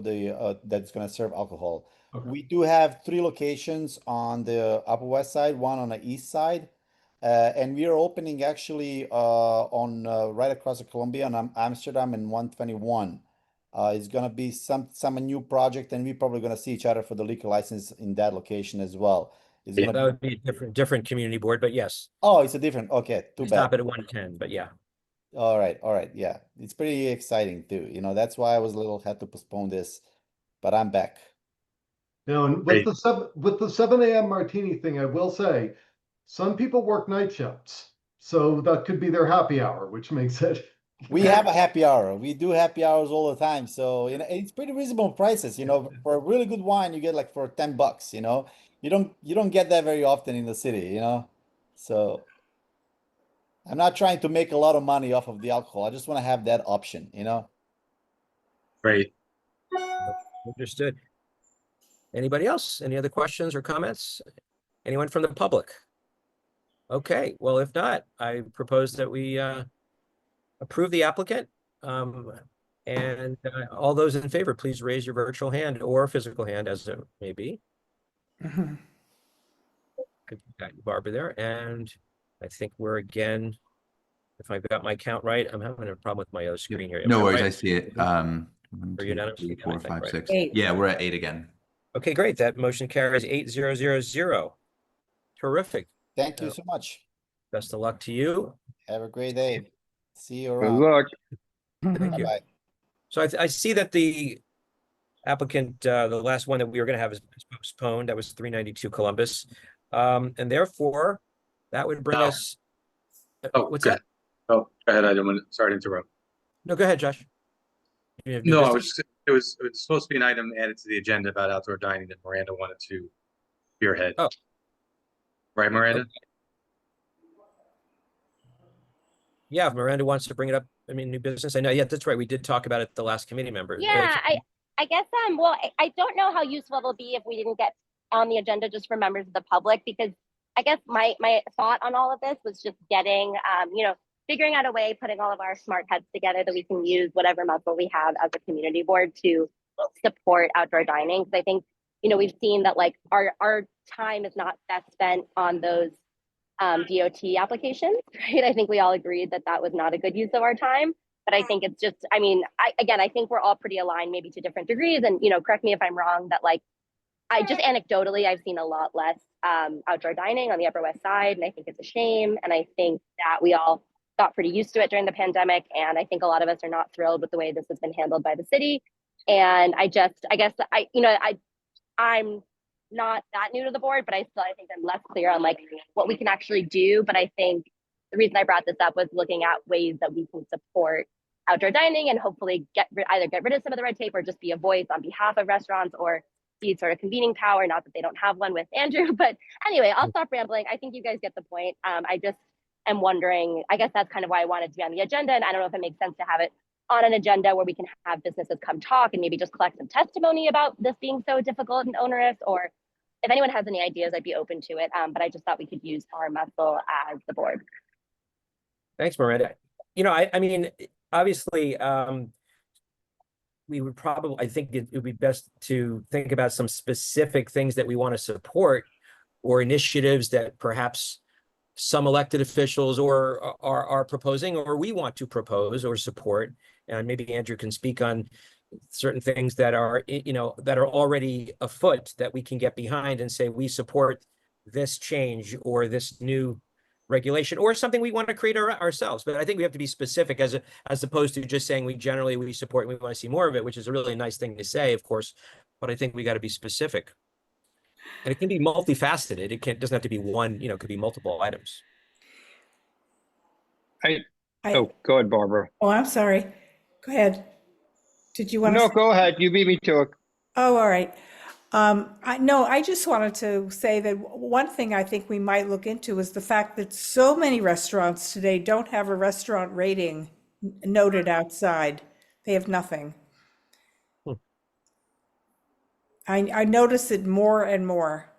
that's gonna serve alcohol. Okay. We do have 3 locations on the Upper West Side, one on the East Side, and we are opening actually on right across the Columbia on Amsterdam and 121. It's gonna be some new project, and we're probably gonna see each other for the liquor license in that location as well. That would be a different community board, but yes. Oh, it's a different. Okay, too bad. Stop it at 110, but yeah. All right, yeah. It's pretty exciting too. That's why I was had to postpone this, but I'm back. And with the 7 a.m. martini thing, I will say some people work night shifts, so that could be their happy hour, which makes it. We have a happy hour. We do happy hours all the time, so it's pretty reasonable prices. For a really good wine, you get like for $10. You don't get that very often in the city. So I'm not trying to make a lot of money off of the alcohol. I just want to have that option. Great. Understood. Anybody else? Any other questions or comments? Anyone from the public? Okay, well, if not, I propose that we approve the applicant. And all those in favor, please raise your virtual hand or physical hand as it may be. Got Barbara there, and I think we're again, if I've got my count right, I'm having a problem with my other screen here. No worries, Right? I see it. 1, Are 2, you 3, 4, 5, right? 6. 8. Yeah, we're at 8 again. Okay, great. That motion carries 8000. Terrific. Thank you so much. Best of luck to you. Have a great day. See you Good around. luck. Thank you. Bye-bye. So I see that the applicant, the last one that we were going to have is postponed. That was 392 Columbus. And therefore, that would bring us. What's that? Oh, go ahead. I didn't want sorry to interrupt. No, go ahead, Josh. No, I was just It was supposed to be an item added to the agenda about outdoor dining that Miranda wanted to spearhead. Oh. Right, Miranda? Okay. Yeah, if Miranda wants to bring it up, I mean, new business. I know, yeah, that's right. We did talk about it at the last committee member. Yeah, I guess, well, I don't know how useful it'll be if we didn't get on the agenda just for members of the public, because I guess my thought on all of this was just getting, figuring out a way, putting all of our smart heads together that we can use whatever muscle we have as a community board to support outdoor dining. Because I think, we've seen that like our time is not best spent on those DOT applications, right? I think we all agreed that that was not a good use of our time. But I think it's just, I think we're all pretty aligned, maybe to different degrees. And, correct me if I'm wrong, that like, I just anecdotally, I've seen a lot less outdoor dining on the Upper West Side. And I think it's a shame. And I think that we all got pretty used to it during the pandemic. And I think a lot of us are not thrilled with the way this has been handled by the city. And I'm not that new to the board, but I think I'm less clear on like what we can actually do. But I think the reason I brought this up was looking at ways that we can support outdoor dining and hopefully either get rid of some of the red tape or just be a voice on behalf of restaurants or be sort of convening power. Not that they don't have one with Andrew, but anyway, I'll stop rambling. I think you guys get the point. I just am wondering, I guess that's kind of why I wanted to be on the agenda. And I don't know if it makes sense to have it on an agenda where we can have businesses come talk and maybe just collect some testimony about this being so difficult and onerous, or if anyone has any ideas, I'd be open to it. But I just thought we could use our muscle as the board. Thanks, Miranda. I mean, obviously, we would probably, I think it would be best to think about some specific things that we want to support or initiatives that perhaps some elected officials are proposing or we want to propose or support. And maybe Andrew can speak on certain things that are, that are already afoot that we can get behind and say, we support this change or this new regulation or something we want to create ourselves. But I think we have to be specific as opposed to just saying we support and we want to see more of it, which is a really nice thing to say, of course, but I think we got to be specific. And it can be multifaceted. It doesn't have to be one, it could be multiple items. Go ahead, Barbara. Oh, I'm sorry. Go ahead. Did you want to? No, go ahead. You beat me to it. Oh, all right. I just wanted to say that one thing I think we might look into is the fact that so many restaurants today don't have a restaurant rating noted outside. They have nothing. I notice it more and more,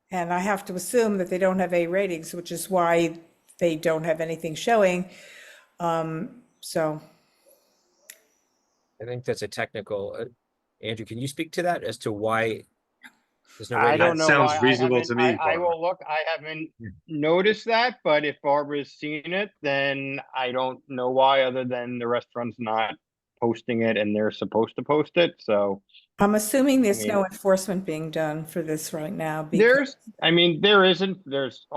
and I have to assume that they don't have A ratings, which is why they don't have anything showing. So. I think that's a technical, Andrew, can you speak to that as to why there's no I rating? don't know. Sounds reasonable to me. I will look. I haven't noticed that, but if Barbara's seen it, then I don't know why, other than the restaurant's not posting it and they're supposed to post it. So I'm assuming there's no enforcement being done for this right now. there isn't. There's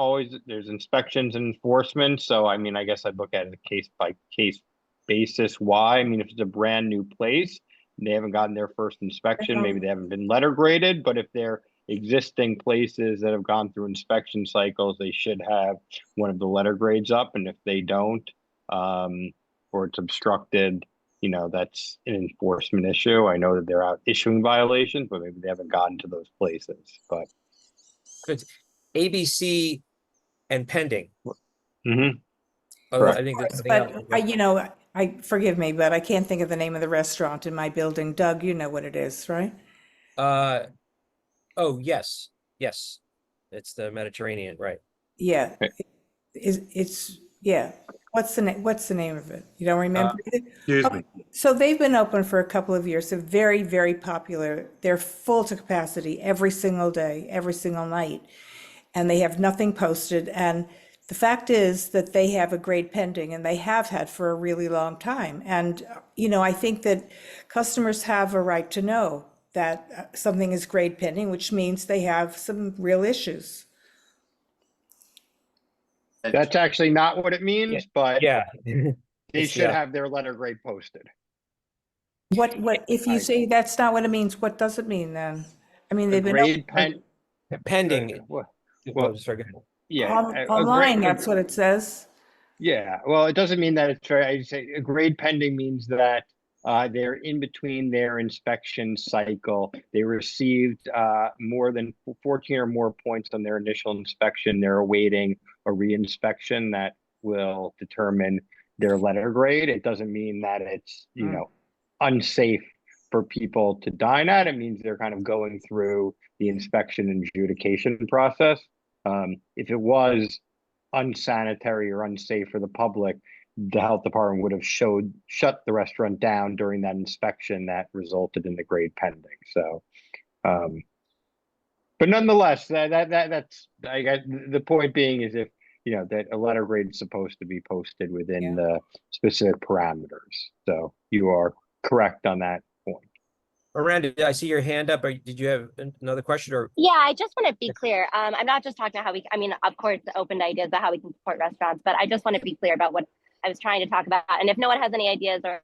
inspections and enforcement. So I guess I'd look at it case by case basis. Why? If it's a brand new place, they haven't gotten their first inspection, maybe they haven't been letter graded, but if they're existing places that have gone through inspection cycles, they should have one of the letter grades up. And if they don't, or it's obstructed, that's an enforcement issue. I know that they're out issuing violations, but maybe they haven't gotten to those places. But It's ABC and pending. Mm-hmm. I think that's something else. I forgive me, but I can't think of the name of the restaurant in my building. Doug, you know what it is, right? Oh, yes. It's the Mediterranean, right? Yeah. Yeah. What's the name of it? You don't remember it? Excuse me. So they've been open for a couple of years. They're very, very popular. They're full to capacity every single day, every single night. And they have nothing posted. And the fact is that they have a grade pending, and they have had for a really long time. And, I think that customers have a right to know that something is grade pending, which means they have some real issues. that's actually not what it means, but Yeah. they should have their letter grade posted. What, if you say that's not what it means, what does it mean then? They've been Grade pending. Well, sorry, go ahead. Yeah, online, that's what it says. Yeah, well, it doesn't mean that it's right. I say a grade pending means that They're in between their inspection cycle. They received more than 14 or more points on their initial inspection. They're awaiting a reinspection that will determine their letter grade. It doesn't mean that it's, unsafe for people to dine at. It means they're kind of going through the inspection and adjudication process. If it was unsanitary or unsafe for the public, the health department would have shut the restaurant down during that inspection that resulted in the grade pending. So, but nonetheless, that's I guess the point being is if that a letter grade is supposed to be posted within the specific parameters. So you are correct on that point. Miranda, did I see your hand up? Or did you have another question? Or Yeah, I just want to be clear. I'm not just talking about how I mean, of course, open to ideas about how we can support restaurants, but I just want to be clear about what I was trying to talk about. And if no one has any ideas or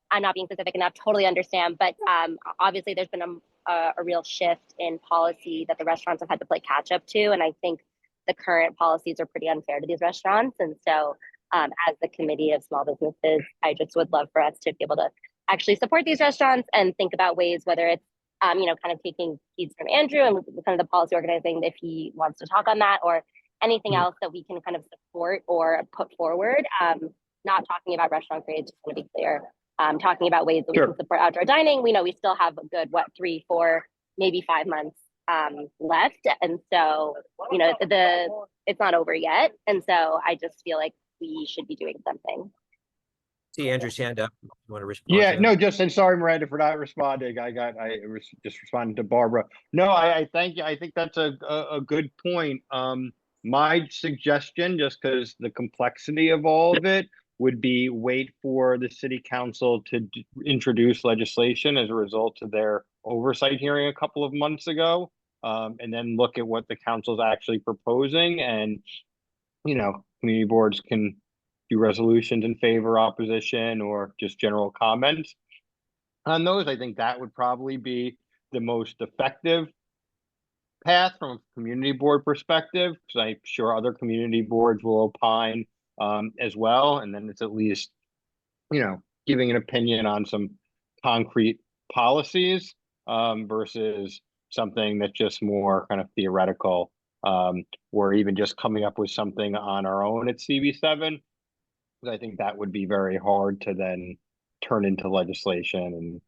I'm not being specific enough, totally understand. But obviously, there's been a real shift in policy that the restaurants have had to play catch up to. And I think the current policies are pretty unfair to these restaurants. And so as the committee of small businesses, I just would love for us to be able to actually support these restaurants and think about ways, whether it's, kind of taking keys from Andrew and kind of the policy organizing if he wants to talk on that, or anything else that we can kind of support or put forward. Not talking about restaurant grades, just want to be clear. Talking about ways that we can support outdoor dining. We know we still have a good, 3, 4, maybe 5 months left. And so, it's not over yet. And so I just feel like we should be doing something. see Andrew's hand up. You want to respond? Yeah, no, and sorry, Miranda, for not responding. I was just responding to Barbara. No, I thank you. I think that's a good point. My suggestion, just because the complexity of all of it, would be wait for the city council to introduce legislation as a result of their oversight hearing a couple of months ago, and then look at what the council's actually proposing. And, community boards can do resolutions in favor, opposition, or just general comments on those. I think that would probably be the most effective path from a community board perspective, because I'm sure other community boards will opine as well. And then it's at least, giving an opinion on some concrete policies versus something that's just more kind of theoretical, or even just coming up with something on our own at CB7. I think that would be very hard to then turn into legislation and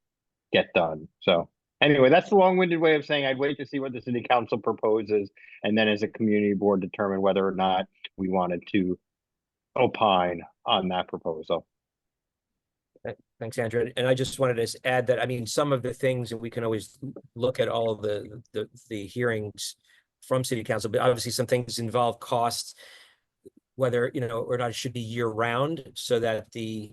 get done. So anyway, that's the long-winded way of saying I'd wait to see what the city council proposes, and then as a community board determine whether or not we wanted to opine on that proposal. Thanks, Andrew. And I just wanted to add that, I mean, some of the things, and we can always look at all of the hearings from city council, but obviously some things involve costs, whether, or not it should be year round, so that the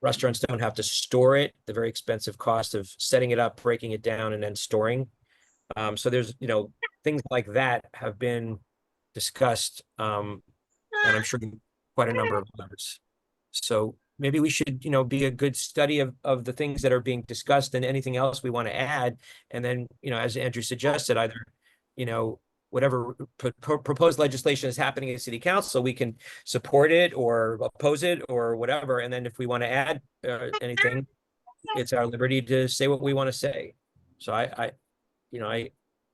restaurants don't have to store it, the very expensive cost of setting it up, breaking it down, and then storing. So there's, things like that have been discussed, and I'm sure quite a number of others. So maybe we should, be a good study of the things that are being discussed and anything else we want to add. And then, as Andrew suggested, either, whatever proposed legislation is happening in city council, we can support it or oppose it or whatever. And then if we want to add anything, it's our liberty to say what we want to say. So I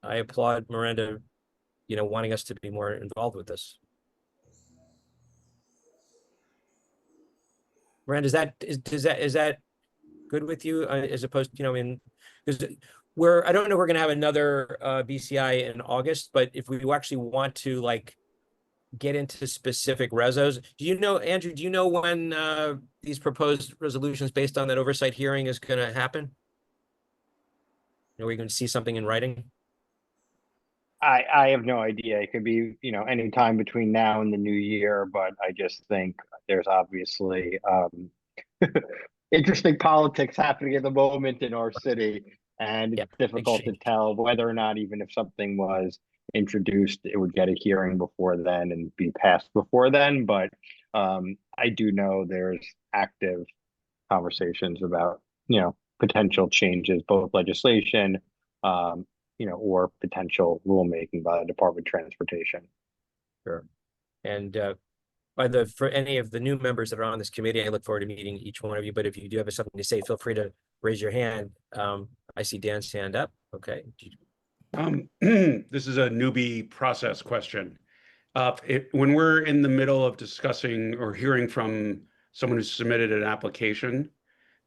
applaud Miranda, wanting us to be more involved with this. Miranda, is that good with you? As opposed to, because I don't know, we're going to have another BCI in August, but if we actually want to get into specific resos, Andrew, do you know when these proposed resolutions based on that oversight hearing is going to happen? Are we going to see something in writing? I have no idea. It could be, any time between now and the new year, but I just think there's obviously interesting politics happening at the moment in our city, and it's difficult to tell whether or not, even if something was introduced, it would get a hearing before then and be passed before then. But I do know there's active conversations about, potential changes, both legislation, or potential rulemaking by the Department of Transportation. Sure. And for any of the new members that are on this committee. I look forward to meeting each one of you, but if you do have something to say, feel free to raise your hand. I see Dan's hand up. Okay. This is a newbie process question. When we're in the middle of discussing or hearing from someone who's submitted an application,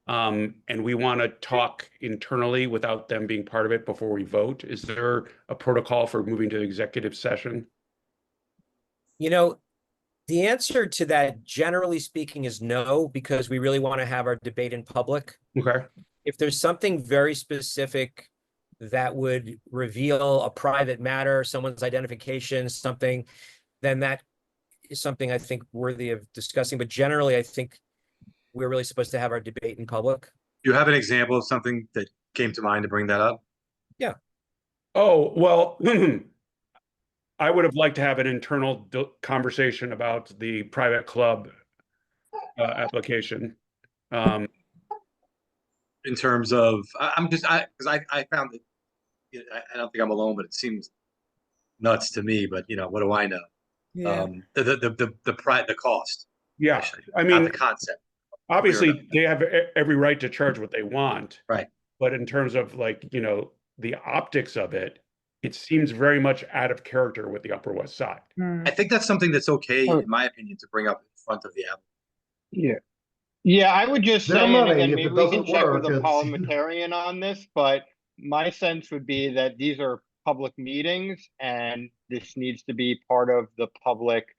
and we want to talk internally without them being part of it before we vote, is there a protocol for moving to executive session? You know, the answer to that, generally speaking, is no, because we really want to have our debate in public. Okay. If there's something very specific that would reveal a private matter, someone's identification, something, then that is something I think worthy of discussing. But generally, I think we're really supposed to have our debate in public. Do you have an example of something that came to mind to bring that up? Yeah. Oh, well, I would have liked to have an internal conversation about the private club application. In terms of, because I found that, I don't think I'm alone, but it seems nuts to me. But what do I know? Yeah. The cost. Yeah, actually, I mean, not the concept. Obviously, they have every right to charge what they want. Right. But in terms of the optics of it, it seems very much out of character with the Upper West Side. I think that's something that's okay, in my opinion, to bring up in front of the applicant. Yeah. Yeah, I would just Their say, and money, again, if maybe it we can doesn't check work, with a it's- parliamentarian on this, but my sense would be that these are public meetings and this needs to be part of the public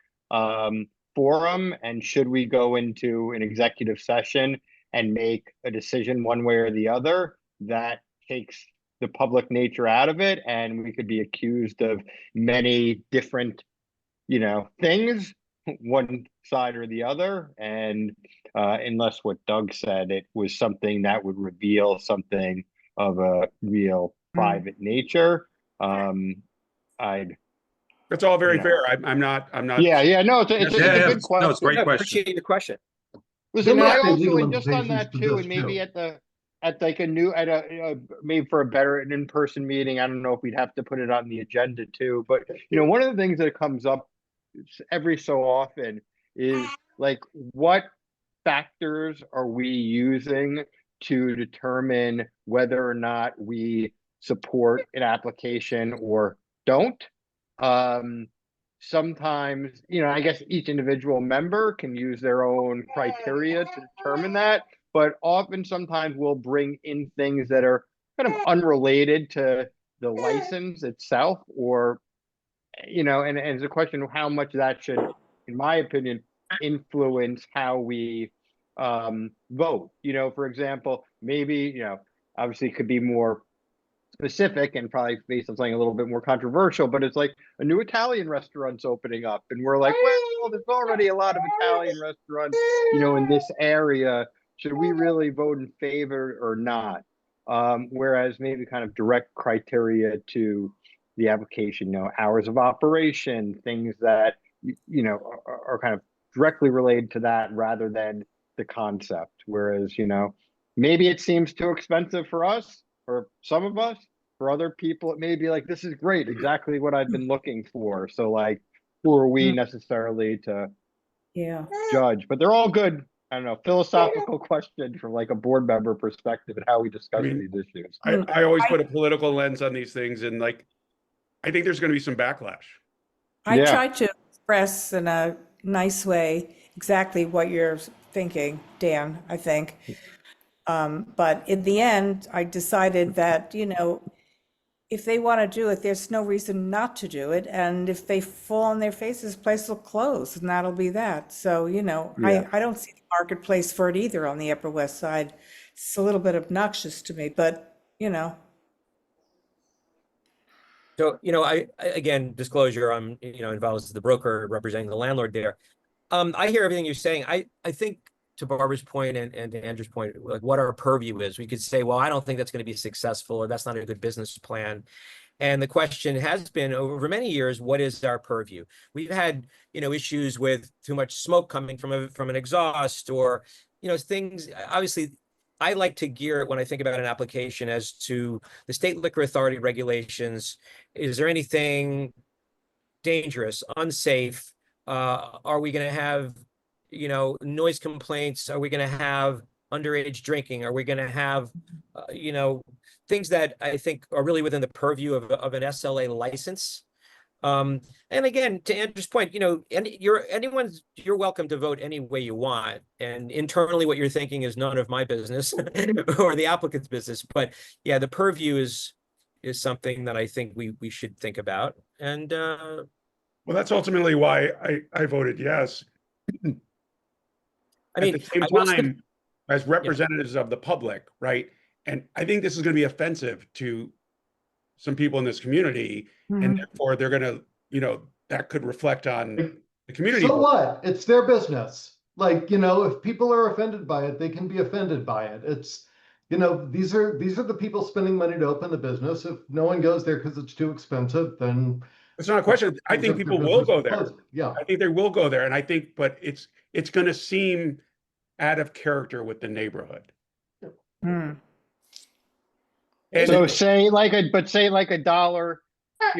forum. And should we go into an executive session and make a decision one way or the other, that takes the public nature out of it, and we could be accused of many different, things, one side or the other. And unless what Doug said, it was something that would reveal something of a real private nature. That's all very fair. I'm not. Yeah. No, it's a good question. No, it's a great question. Appreciate the question. Listen, There I must be also, legal and just on implications that to too, this and maybe too. at like a new, maybe for a better in-person meeting, I don't know if we'd have to put it on the agenda too, but one of the things that comes up every so often is like, what factors are we using to determine whether or not we support an application or don't? Sometimes, I guess each individual member can use their own criteria to determine that, but often sometimes we'll bring in things that are kind of unrelated to the license itself, or, and it's a question of how much that should, in my opinion, influence how we vote. For example, maybe, obviously it could be more specific and probably based on something a little bit more controversial, but it's like a new Italian restaurant's opening up and we're like, well, there's already a lot of Italian restaurants, in this area. Should we really vote in favor or not? Whereas maybe kind of direct criteria to the application, hours of operation, things that, are kind of directly related to that rather than the concept. Whereas, maybe it seems too expensive for us, for some of us. For other people, it may be like, this is great, exactly what I've been looking for. So like, who are we necessarily to judge? But they're all good, I don't know, philosophical questions from like a board member perspective and how we discuss these issues. I always put a political lens on these things, and I think there's going to be some backlash. I try to express in a nice way exactly what you're thinking, Dan, I think. But in the end, I decided that, if they want to do it, there's no reason not to do it. And if they fall on their faces, the place will close and that'll be that. So, I don't see the marketplace for it either on the Upper West Side. It's a little bit obnoxious to me, but, So, I again, disclosure, I'm, involved as the broker representing the landlord there. I hear everything you're saying. I think to Barbara's point and to Andrew's point, like what our purview is, we could say, well, I don't think that's going to be successful, or that's not a good business plan. And the question has been over many years, what is our purview? We've had, issues with too much smoke coming from an exhaust, or, things. Obviously, I like to gear it when I think about an application as to the state liquor authority regulations. Is there anything dangerous, unsafe, Are we going to have, noise complaints? Are we going to have underage drinking? Are we going to have, things that I think are really within the purview of an SLA license? And again, to Andrew's point, you're welcome to vote any way you want. And internally, what you're thinking is none of my business or the applicant's business. But yeah, the purview is something that I think we should think about. And well, that's ultimately why I voted yes. I mean, at the same time, as representatives of the public, right? And I think this is going to be offensive to some people in this community, and therefore they're going to, that could reflect on the community. So what? It's their business. Like, if people are offended by it, they can be offended by it. It's, these are the people spending money to open the business. If no one goes there because it's too expensive, then it's not a question. I think people will go there. Yeah, I think they will go there, and I think, but it's going to seem out of character with the neighborhood. So say like a dollar,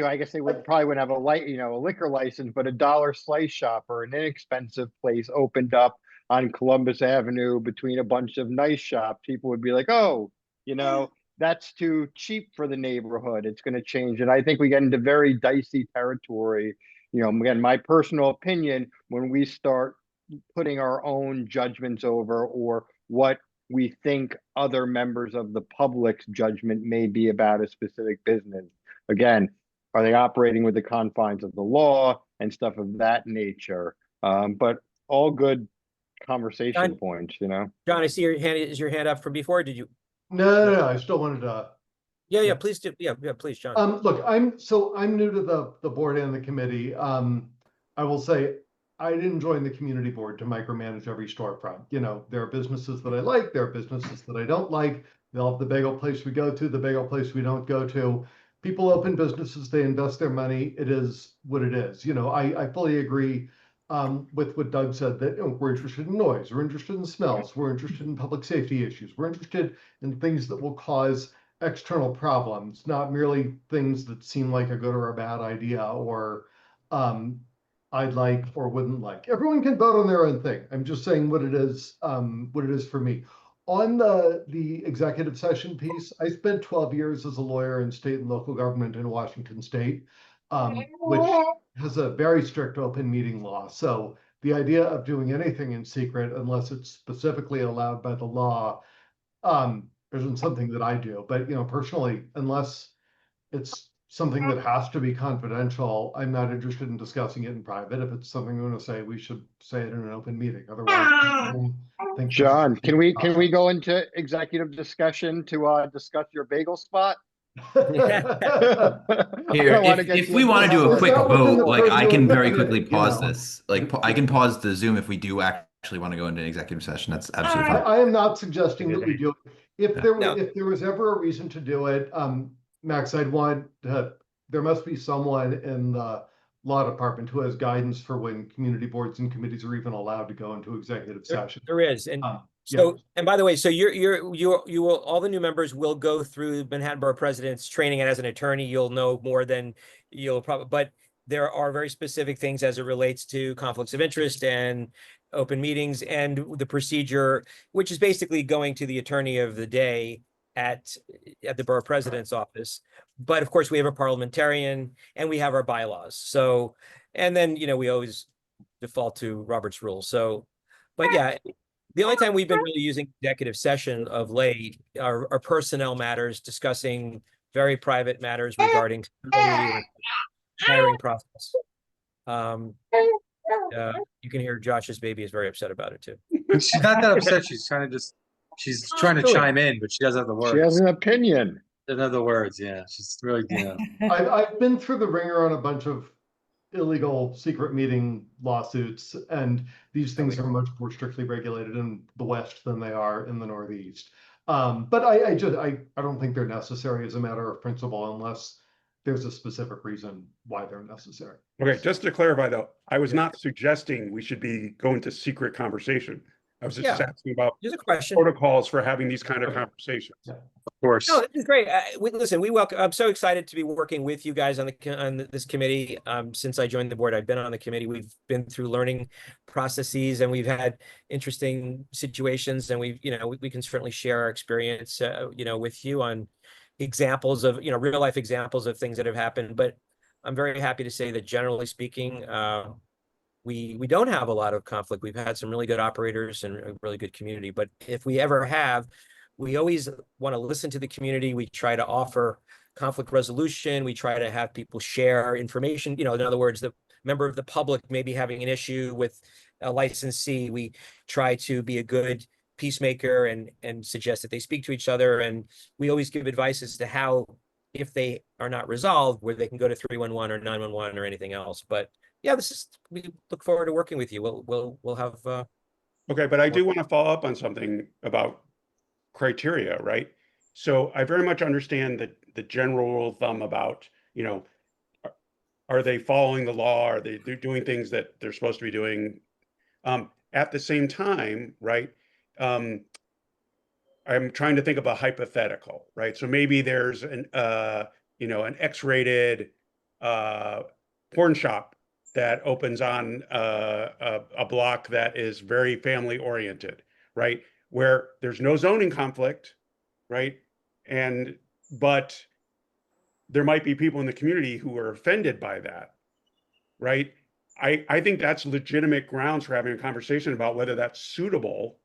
I guess they probably wouldn't have a liquor license, but a dollar slice shop or an inexpensive place opened up on Columbus Avenue between a bunch of nice shops. People would be like, oh, that's too cheap for the neighborhood. It's going to change. And I think we get into very dicey territory. Again, my personal opinion, when we start putting our own judgments over or what we think other members of the public's judgment may be about a specific business. Again, are they operating with the confines of the law and stuff of that nature? But all good conversation points, John, I see your hand. Is your hand up from before? Did you? No, I still wanted to. Yeah, please do. Yeah, please, John. Look, I'm new to the board and the committee. I will say I didn't join the community board to micromanage every storefront. There are businesses that I like, there are businesses that I don't like. They'll have the bagel place we go to, the bagel place we don't go to. People open businesses, they invest their money. It is what it is. I fully agree with what Doug said, that we're interested in noise, we're interested in smells, we're interested in public safety issues, we're interested in things that will cause external problems, not merely things that seem like a good or a bad idea or I'd like or wouldn't like. Everyone can vote on their own thing. I'm just saying what it is for me. On the executive session piece, I spent 12 years as a lawyer in state and local government in Washington State, which has a very strict open meeting law. So the idea of doing anything in secret, unless it's specifically allowed by the law, isn't something that I do. But personally, unless it's something that has to be confidential, I'm not interested in discussing it in private. If it's something we want to say, we should say it in an open meeting. Otherwise, John, can we go into executive discussion to discuss your bagel spot? Here, if we want to do a quick vote, like I can very quickly pause this. Like I can pause the Zoom if we do actually want to go into an exexecutive session. That's absolutely fine. I am not suggesting that we do it. If there was ever a reason to do it, Max, I'd want there must be someone in the law department who has guidance for when community boards and committees are even allowed to go into executive session. There is, and and by the way, so you will all the new members will go through Manhattan Borough President's training, and as an attorney, you'll know more than you'll probably. But there are very specific things as it relates to conflicts of interest and open meetings and the procedure, which is basically going to the attorney of the day at the borough president's office. But of course we have a parliamentarian and we have our bylaws. So, and then, we always default to Robert's rules. So, but yeah, the only time we've been really using executive session of late are personnel matters, discussing very private matters regarding hiring process. You can hear Josh's baby is very upset about it too. She's not that upset. She's trying to chime in, but she doesn't have the words. She has an opinion. Doesn't have the words. Yeah, she's really. I've been through the ringer on a bunch of illegal secret meeting lawsuits, and these things are much more strictly regulated in the West than they are in the Northeast. But I don't think they're necessary as a matter of principle unless there's a specific reason why they're necessary. Okay, just to clarify though, I was not suggesting we should be going to secret conversation. I was just Yeah. asking about There's a question. protocols for having these kind of conversations. Of course. No, this is great. Listen, we welcome. I'm so excited to be working with you guys on this committee. Since I joined the board, I've been on the committee. We've been through learning processes, and we've had interesting situations. And we can certainly share our experience, with you on examples of real life examples of things that have happened. But I'm very happy to say that generally speaking, we don't have a lot of conflict. We've had some really good operators and a really good community. But if we ever have, we always want to listen to the community. We try to offer conflict resolution. We try to have people share information. In other words, the member of the public may be having an issue with a licensee. We try to be a good peacemaker and suggest that they speak to each other. And we always give advice as to how, if they are not resolved, where they can go to 311 or 911 or anything else. But yeah, we look forward to working with you. We'll have. Okay, but I do want to follow up on something about criteria, right? So I very much understand the general rule of thumb about, are they following the law? Are they doing things that they're supposed to be doing? At the same time, right? I'm trying to think of a hypothetical, right? So maybe there's an X-rated porn shop that opens on a block that is very family oriented, right? Where there's no zoning conflict, right? But there might be people in the community who are offended by that, right? I think that's legitimate grounds for having a conversation about whether that's suitable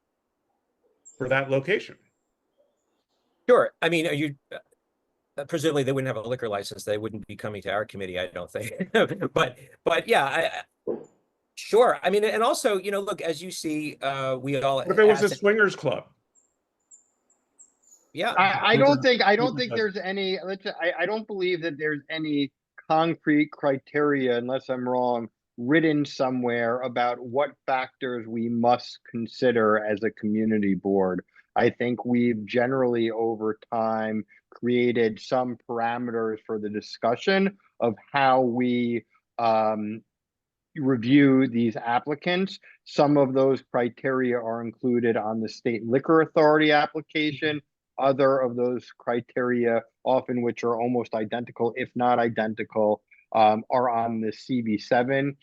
for that location. Sure. I mean, are you presumably they wouldn't have a liquor license. They wouldn't be coming to our committee, I don't think. but yeah, sure. I mean, and also, look, as you see, we all. What if it was a swingers club? Yeah. I don't think there's any. I don't believe that there's any concrete criteria, unless I'm wrong, written somewhere about what factors we must consider as a community board. I think we've generally over time created some parameters for the discussion of how we review these applicants. Some of those criteria are included on the State Liquor Authority application. Other of those criteria, often which are almost identical, if not identical, are on the CB7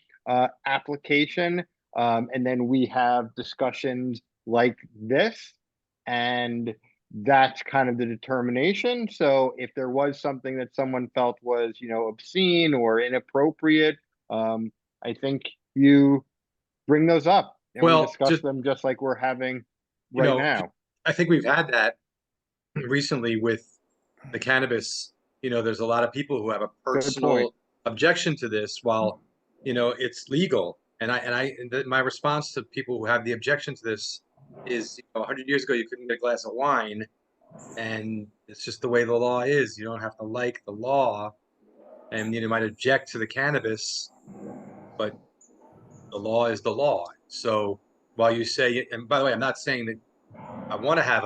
application. And then we have discussions like this, and that's kind of the determination. So if there was something that someone felt was, obscene or inappropriate, I think you bring those up and we discuss them just like we're having right now. I think we've had that recently with the cannabis. There's a lot of people who have a personal objection to this while, it's legal. And my response to people who have the objection to this is, 100 years ago, you couldn't get a glass of wine, and it's just the way the law is. You don't have to like the law, and you might object to the cannabis, but the law is the law. So while you say, and by the way, I'm not saying that I want to have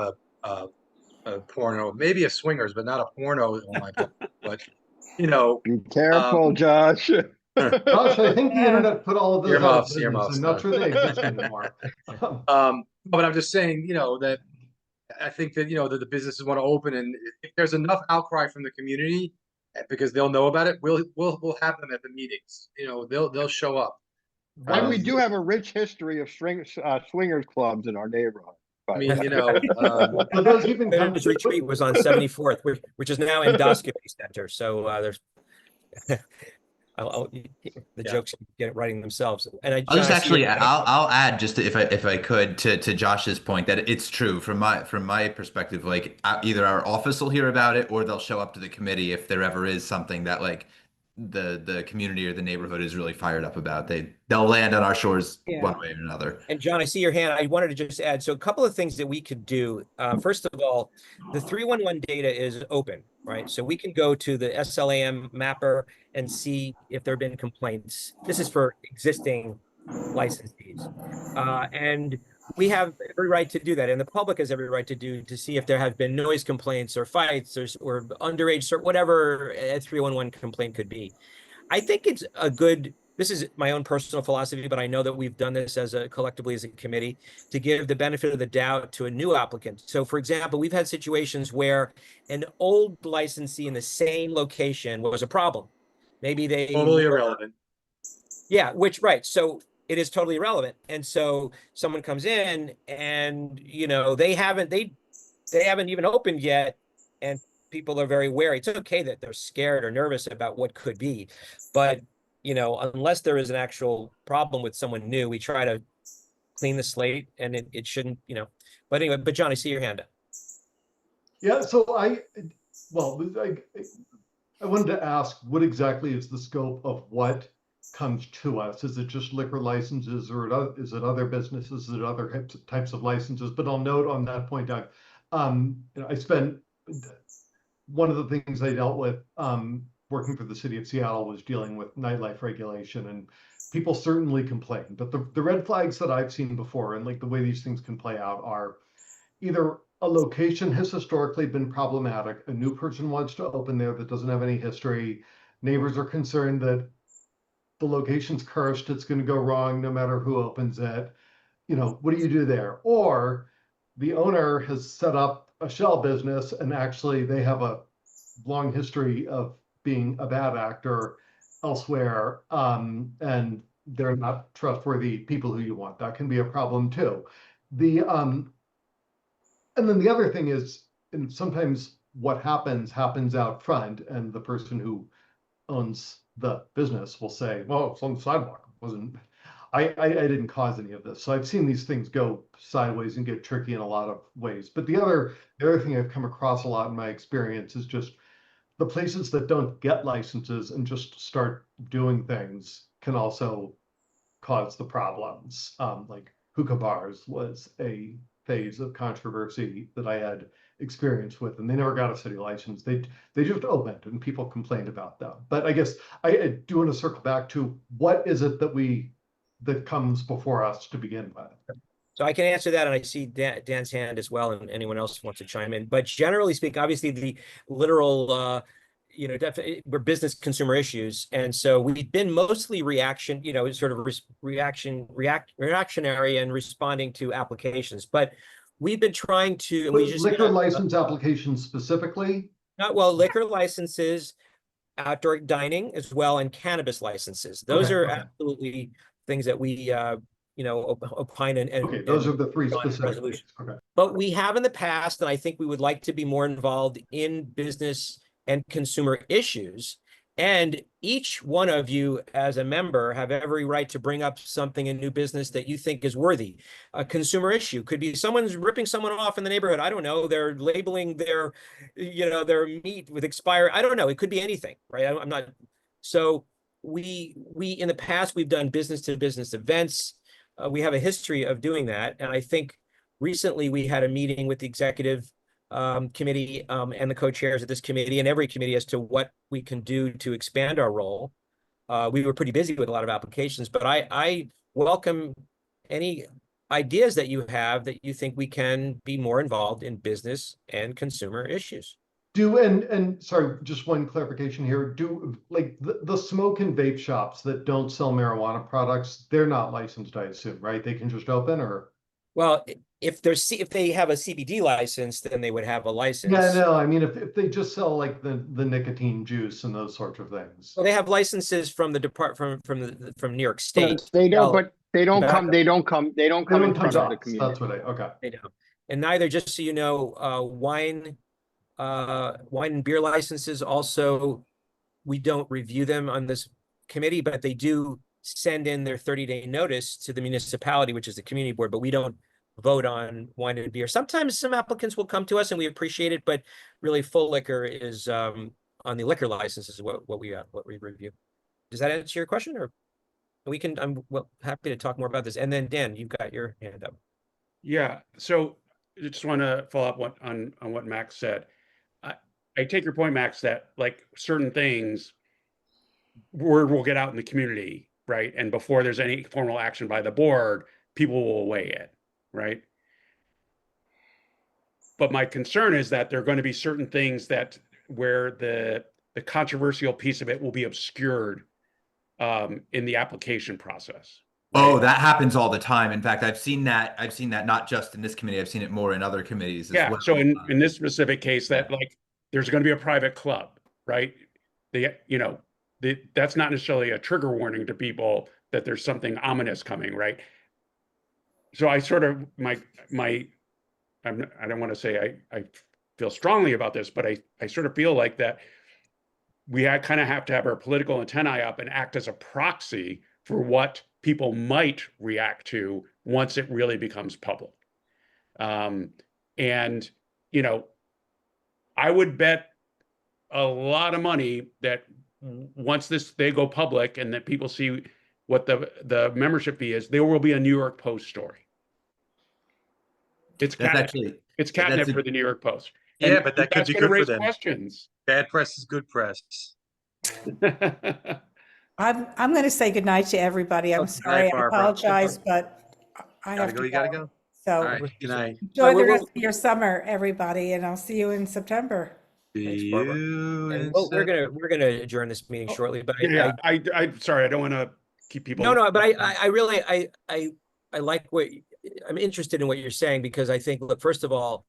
a porno, maybe a swingers, but not a porno on my book. But be careful, Josh. Josh, I think the internet put all of those out of business. Earmuffs, I'm not sure they exist anymore. But I'm just saying, that I think that that the businesses want to open, and if there's enough outcry from the community, because they'll know about it, we'll have them at the meetings. They'll show up. And we do have a rich history of swingers clubs in our neighborhood. I mean, those even come His retreat was on 74th, which is now Endoscopy Center. So there's the jokes get writing themselves. And I'll just actually I'll add just if I could to Josh's point that it's true from my perspective. Like either our office will hear about it or they'll show up to the committee if there ever is something that like the community or the neighborhood is really fired up about. They'll land on our shores one way or another. And John, I see your hand. I wanted to just add, so a couple of things that we could do. First of all, the 311 data is open, right? So we can go to the SLAM mapper and see if there have been complaints. This is for existing licensees. And we have every right to do that. And the public has every right to see if there have been noise complaints or fights or underage or whatever a 311 complaint could be. I think it's a good this is my own personal philosophy, but I know that we've done this as a collectively as a committee to give the benefit of the doubt to a new applicant. So for example, we've had situations where an old licensee in the same location was a problem. Maybe they Totally irrelevant. Yeah, right. So it is totally irrelevant. And so someone comes in and, they haven't even opened yet. And people are very wary. It's okay that they're scared or nervous about what could be. But, unless there is an actual problem with someone new, we try to clean the slate and it shouldn't, but anyway, but John, I see your hand up. Yeah, so I wanted to ask, what exactly is the scope of what comes to us? Is it just liquor licenses, or is it other businesses? Is it other types of licenses? But I'll note on that point, Doug, I spent one of the things I dealt with working for the city of Seattle was dealing with nightlife regulation, and people certainly complain. But the red flags that I've seen before, and like the way these things can play out, are either a location has historically been problematic, a new person wants to open there that doesn't have any history, neighbors are concerned that the location's cursed, it's going to go wrong no matter who opens it. What do you do there? Or the owner has set up a shell business and actually they have a long history of being a bad actor elsewhere, and they're not trustworthy people who you want. That can be a problem too. And then the other thing is, and sometimes what happens out front, and the person who owns the business will say, well, it's on the sidewalk. I didn't cause any of this. So I've seen these things go sideways and get tricky in a lot of ways. But the other thing I've come across a lot in my experience is just the places that don't get licenses and just start doing things can also cause the problems. Like hookah bars was a phase of controversy that I had experience with, and they never got a city license. They just opened and people complained about them. But I guess I do want to circle back to what is it that comes before us to begin with? So I can answer that, and I see Dan's hand as well, and anyone else wants to chime in. But generally speaking, obviously the literal, we're business consumer issues, and so we've been mostly sort of reactionary and responding to applications. But we've been trying to, and we just liquor license applications specifically. Liquor licenses, outdoor dining as well, and cannabis licenses. Those are absolutely things that we opine and okay, those are the three specific things. Okay. But we have in the past, and I think we would like to be more involved in business and consumer issues. And each one of you as a member have every right to bring up something in new business that you think is worthy. A consumer issue could be someone's ripping someone off in the neighborhood. I don't know. They're labeling their meat with expired. I don't know. It could be anything, right? I'm not. So we in the past, we've done business to business events. We have a history of doing that. And I think recently we had a meeting with the executive committee and the co-chairs of this committee and every committee as to what we can do to expand our role. We were pretty busy with a lot of applications, but I welcome any ideas that you have that you think we can be more involved in business and consumer issues. And sorry, just one clarification here. Do like the smoke and vape shops that don't sell marijuana products, they're not licensed, I assume, right? They can just open, or? Well, if they have a CBD license, then they would have a license. Yeah, no, I mean, if they just sell like the nicotine juice and those sorts of things. Well, they have licenses from the from New York State. But they don't come in front of the community. That's what okay. They don't. And neither, just so you know, wine and beer licenses also, we don't review them on this committee, but they do send in their 30-day notice to the municipality, which is the community board, but we don't vote on wine and beer. Sometimes some applicants will come to us and we appreciate it, but really full liquor is on the liquor licenses is what we review. Does that answer your question? Or I'm happy to talk more about this. And then Dan, you've got your hand up. Yeah, so I just want to follow up on what Max said. I take your point, Max, that like certain things word will get out in the community, right? And before there's any formal action by the board, people will weigh it, right? But my concern is that there are going to be certain things that where the controversial piece of it will be obscured in the application process. Oh, that happens all the time. In fact, I've seen that not just in this committee, I've seen it more in other committees as well. So in this specific case, that like there's going to be a private club, right? That's not necessarily a trigger warning to people that there's something ominous coming, right? So I sort of I don't want to say I feel strongly about this, but I sort of feel like that we kind of have to have our political antennae up and act as a proxy for what people might react to once it really becomes public. And, I would bet a lot of money that once they go public and that people see what the membership fee is, there will be a New York Post story. It's catnip for the New York Post. Yeah, but that could be good for them. Questions. Bad press is good press. I'm going to say goodnight to everybody. I'm sorry. I apologize, but I have to go. You gotta go. So all right, good night. Enjoy the rest of your summer, everybody, and I'll see you in September. See you. And we're gonna adjourn this meeting shortly. But I'm sorry, I don't want to keep people. No, but I really like what I'm interested in what you're saying, because I think, look, first of all,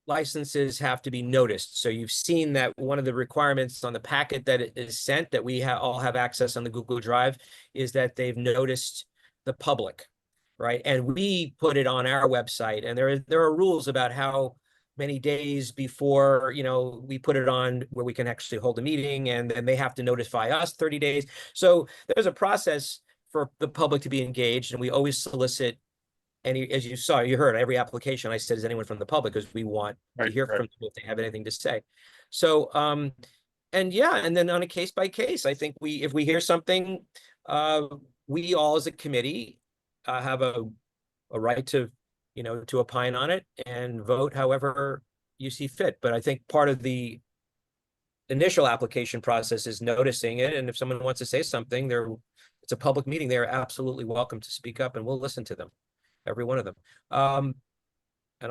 licenses have to be noticed. So you've seen that one of the requirements on the packet that is sent, that we all have access on the Google Drive, is that they've noticed the public, right? And we put it on our website, and there are rules about how many days before, we put it on where we can actually hold a meeting, and then they have to notify us 30 days. So there's a process for the public to be engaged, and we always solicit as you heard, every application I said, is anyone from the public, because we want to hear from them if they have anything to say. So, and then on a case by case, I think if we hear something, we all as a committee have a right to, to opine on it and vote however you see fit. But I think part of the initial application process is noticing it. And if someone wants to say something, it's a public meeting. They're absolutely welcome to speak up, and we'll listen to them. Every one of them. And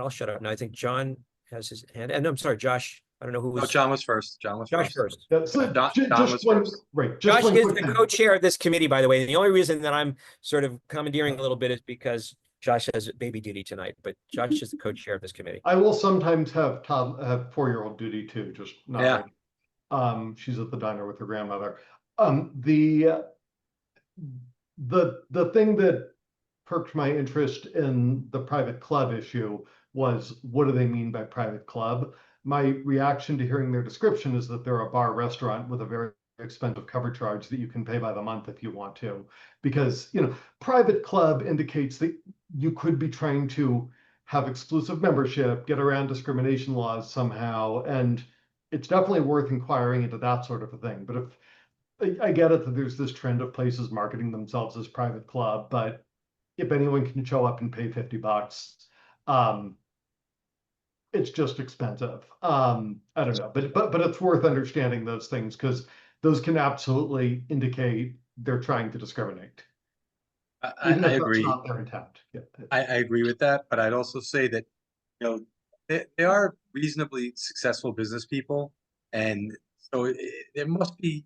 I'll shut up now. I think John has his hand. And I'm sorry, Josh. I don't know who was. No, John was first. Josh first. John was first. Right. Josh is the co-chair of this committee, by the way. And the only reason that I'm sort of commandeering a little bit is because Josh has baby duty tonight. But Josh is the co-chair of this committee. I will sometimes have 4-year-old duty too. Just not. Yeah. She's at the diner with her grandmother. The thing that perked my interest in the private club issue was, what do they mean by private club? My reaction to hearing their description is that they're a bar restaurant with a very expensive cover charge that you can pay by the month if you want to. Because, private club indicates that you could be trying to have exclusive membership, get around discrimination laws somehow, and it's definitely worth inquiring into that sort of a thing. But if I get it that there's this trend of places marketing themselves as private club, but if anyone can show up and pay $50, it's just expensive. I don't know, but it's worth understanding those things, because those can absolutely indicate they're trying to discriminate. I agree. Not their intent. Yeah. I agree with that, but I'd also say that they are reasonably successful business people, and so there must be.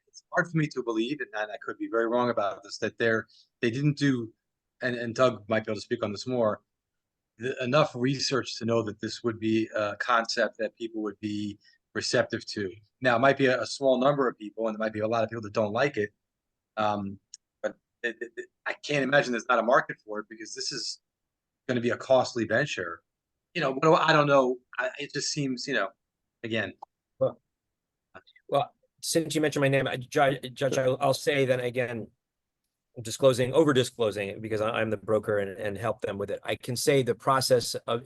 It's hard for me to believe, and I could be very wrong about this, that they didn't do. And Doug might be able to speak on this more, enough research to know that this would be a concept that people would be receptive to. Now, it might be a small number of people, and there might be a lot of people that don't like it. But I can't imagine there's not a market for it, because this is going to be a costly venture. I don't know. It just seems, again. Well, since you mentioned my name, Judge, I'll say that again. Over disclosing it, because I'm the broker and help them with it. I can say the process of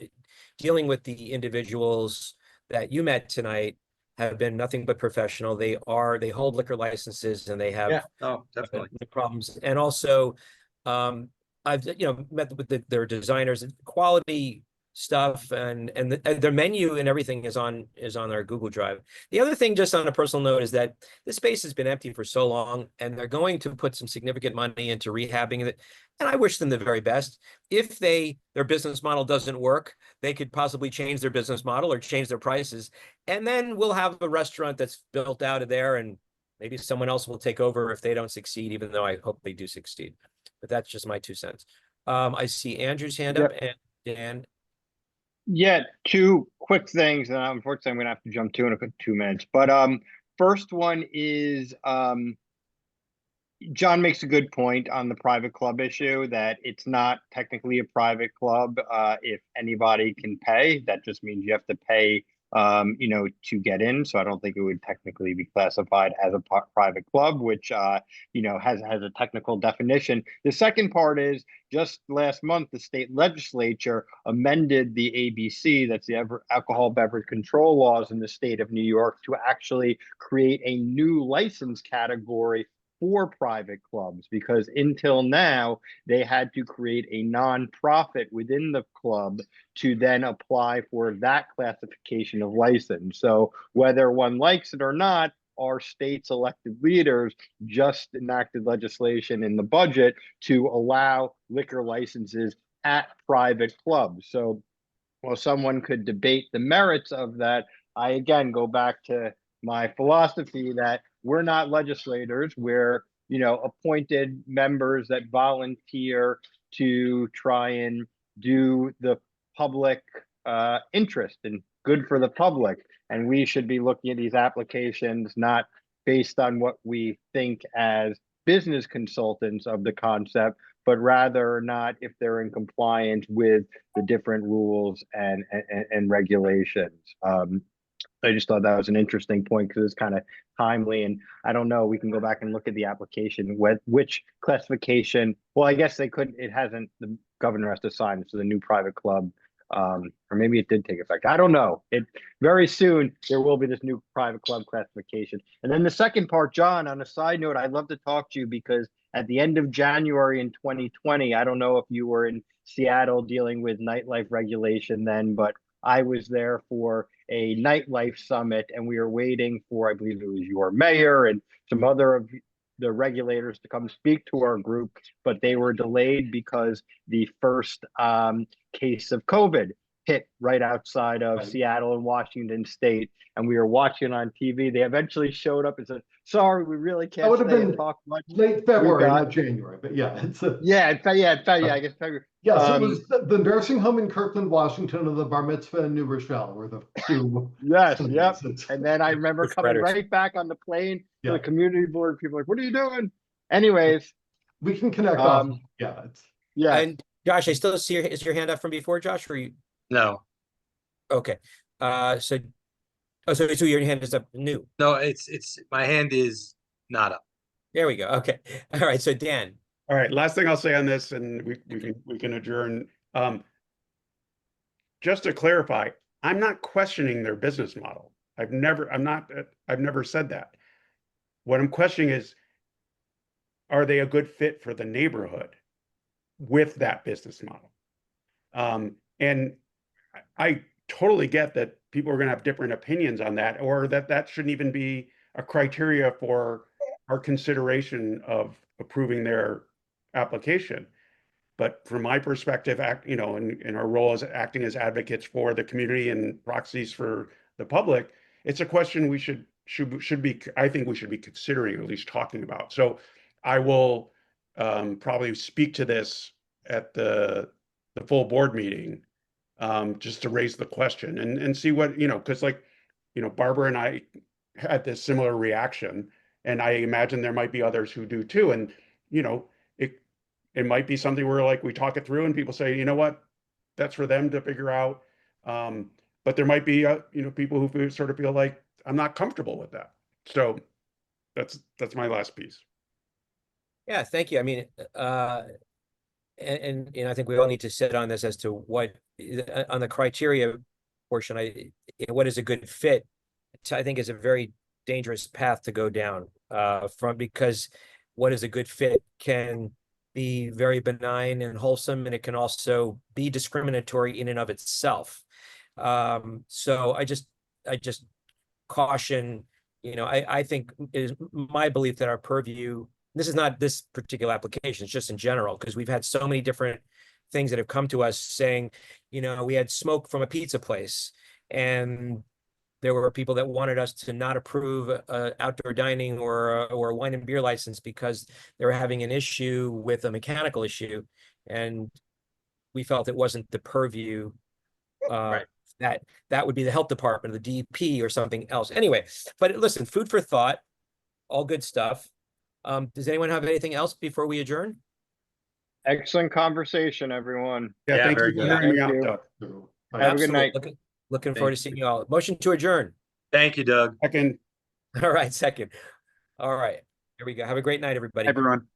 dealing with the individuals that you met tonight have been nothing but professional. They hold liquor licenses, and they have definitely no problems. And also, I've met with their designers. Quality stuff, and their menu and everything is on our Google Drive. The other thing, just on a personal note, is that this space has been empty for so long, and they're going to put some significant money into rehabbing it. And I wish them the very best. If their business model doesn't work, they could possibly change their business model or change their prices, and then we'll have a restaurant that's built out of there, and maybe someone else will take over if they don't succeed, even though I hope they do succeed. But that's just my 2 cents. I see Andrew's hand up and Dan. Yeah, two quick things, and unfortunately I'm gonna have to jump to in a 2 minutes. But first one is John makes a good point on the private club issue, that it's not technically a private club if anybody can pay. That just means you have to pay, you know, to get in. So I don't think it would technically be classified as a private club, which you know, has a technical definition. The second part is, just last month, the state legislature amended the ABC, that's the alcohol beverage control laws in the state of New York, to actually create a new license category for private clubs, because until now they had to create a nonprofit within the club to then apply for that classification of license. So whether one likes it or not, our state's elected leaders just enacted legislation in the budget to allow liquor licenses at private clubs. So while someone could debate the merits of that, I again go back to my philosophy that we're not legislators. We're, you know, appointed members that volunteer to try and do the public interest and good for the public. And we should be looking at these applications not based on what we think as business consultants of the concept, but rather not if they're in compliance with the different rules and regulations. I just thought that was an interesting point because it's kind of timely, and I don't know, we can go back and look at the application, which classification, well, I guess they couldn't, it hasn't, the governor has to sign it, so the new private club, or maybe it did take effect. I don't know. It very soon there will be this new private club classification. And then the second part, John, on a side note, I'd love to talk to you because at the end of January in 2020, I don't know if you were in Seattle dealing with nightlife regulation then, but I was there for a nightlife summit, and we were waiting for, I believe it was your mayor and some other of the regulators to come speak to our group, but they were delayed because the first case of COVID hit right outside of Seattle and Washington State, and we were watching on TV. They eventually showed up and said, "Sorry, we really That can't would have stay been and talk much." late February, not January, but yeah, it's a, Yeah, I guess February. yes, it was the nursing home in Kirkland, Washington, and the bar mitzvah in New Rochelle were the two. Yes, Sundays. yep. It's- And then I remember coming right back on the plane to Yeah. the community board. People were like, "What are you doing?" Anyways, we can connect on. Yeah, it's yeah. And Josh, I still see is your hand up from before, Josh, or you? No, Okay. So your hand is up new. no, it's my hand is not up. There we go. Okay. All right. So Dan. All right, last thing I'll say on this, and we can adjourn. Just to clarify, I'm not questioning their business model. I've never said that. What I'm questioning is, are they a good fit for the neighborhood with that business model? And I totally get that people are going to have different opinions on that, or that shouldn't even be a criteria for our consideration of approving their application. But from my perspective, you know, in our role as acting as advocates for the community and proxies for the public, it's a question we should be, I think we should be considering, or at least talking about. So I will probably speak to this at the full board meeting, just to raise the question and see what, you know, because like, you know, Barbara and I had this similar reaction, and I imagine there might be others who do too. And, you know, it might be something where like we talk it through and people say, you know what, that's for them to figure out. But there might be, you know, people who sort of feel like I'm not comfortable with that. So that's my last piece. Yeah, thank you. I mean, and I think we all need to sit on this as to what on the criteria portion. What is a good fit? I think is a very dangerous path to go down. Because what is a good fit can be very benign and wholesome, and it can also be discriminatory in and of itself. So I just caution, you know, I think it is my belief that our purview, this is not this particular application, it's just in general, because we've had so many different things that have come to us saying, you know, we had smoke from a pizza place, and there were people that wanted us to not approve outdoor dining or a wine and beer license because they were having an issue with a mechanical issue. And we felt it wasn't the purview that would be the health department, the DEP or something else. Anyway, but listen, food for thought, all good stuff. Does anyone have anything else before we adjourn? Excellent conversation, everyone. Yeah, thank very you for good. hearing me Thank out, you. Doug. Have a good night. Looking forward to seeing you all. Motion to adjourn. Thank you, Doug. Second, All right, second. All right, here we go. Have a great night, everybody. everyone.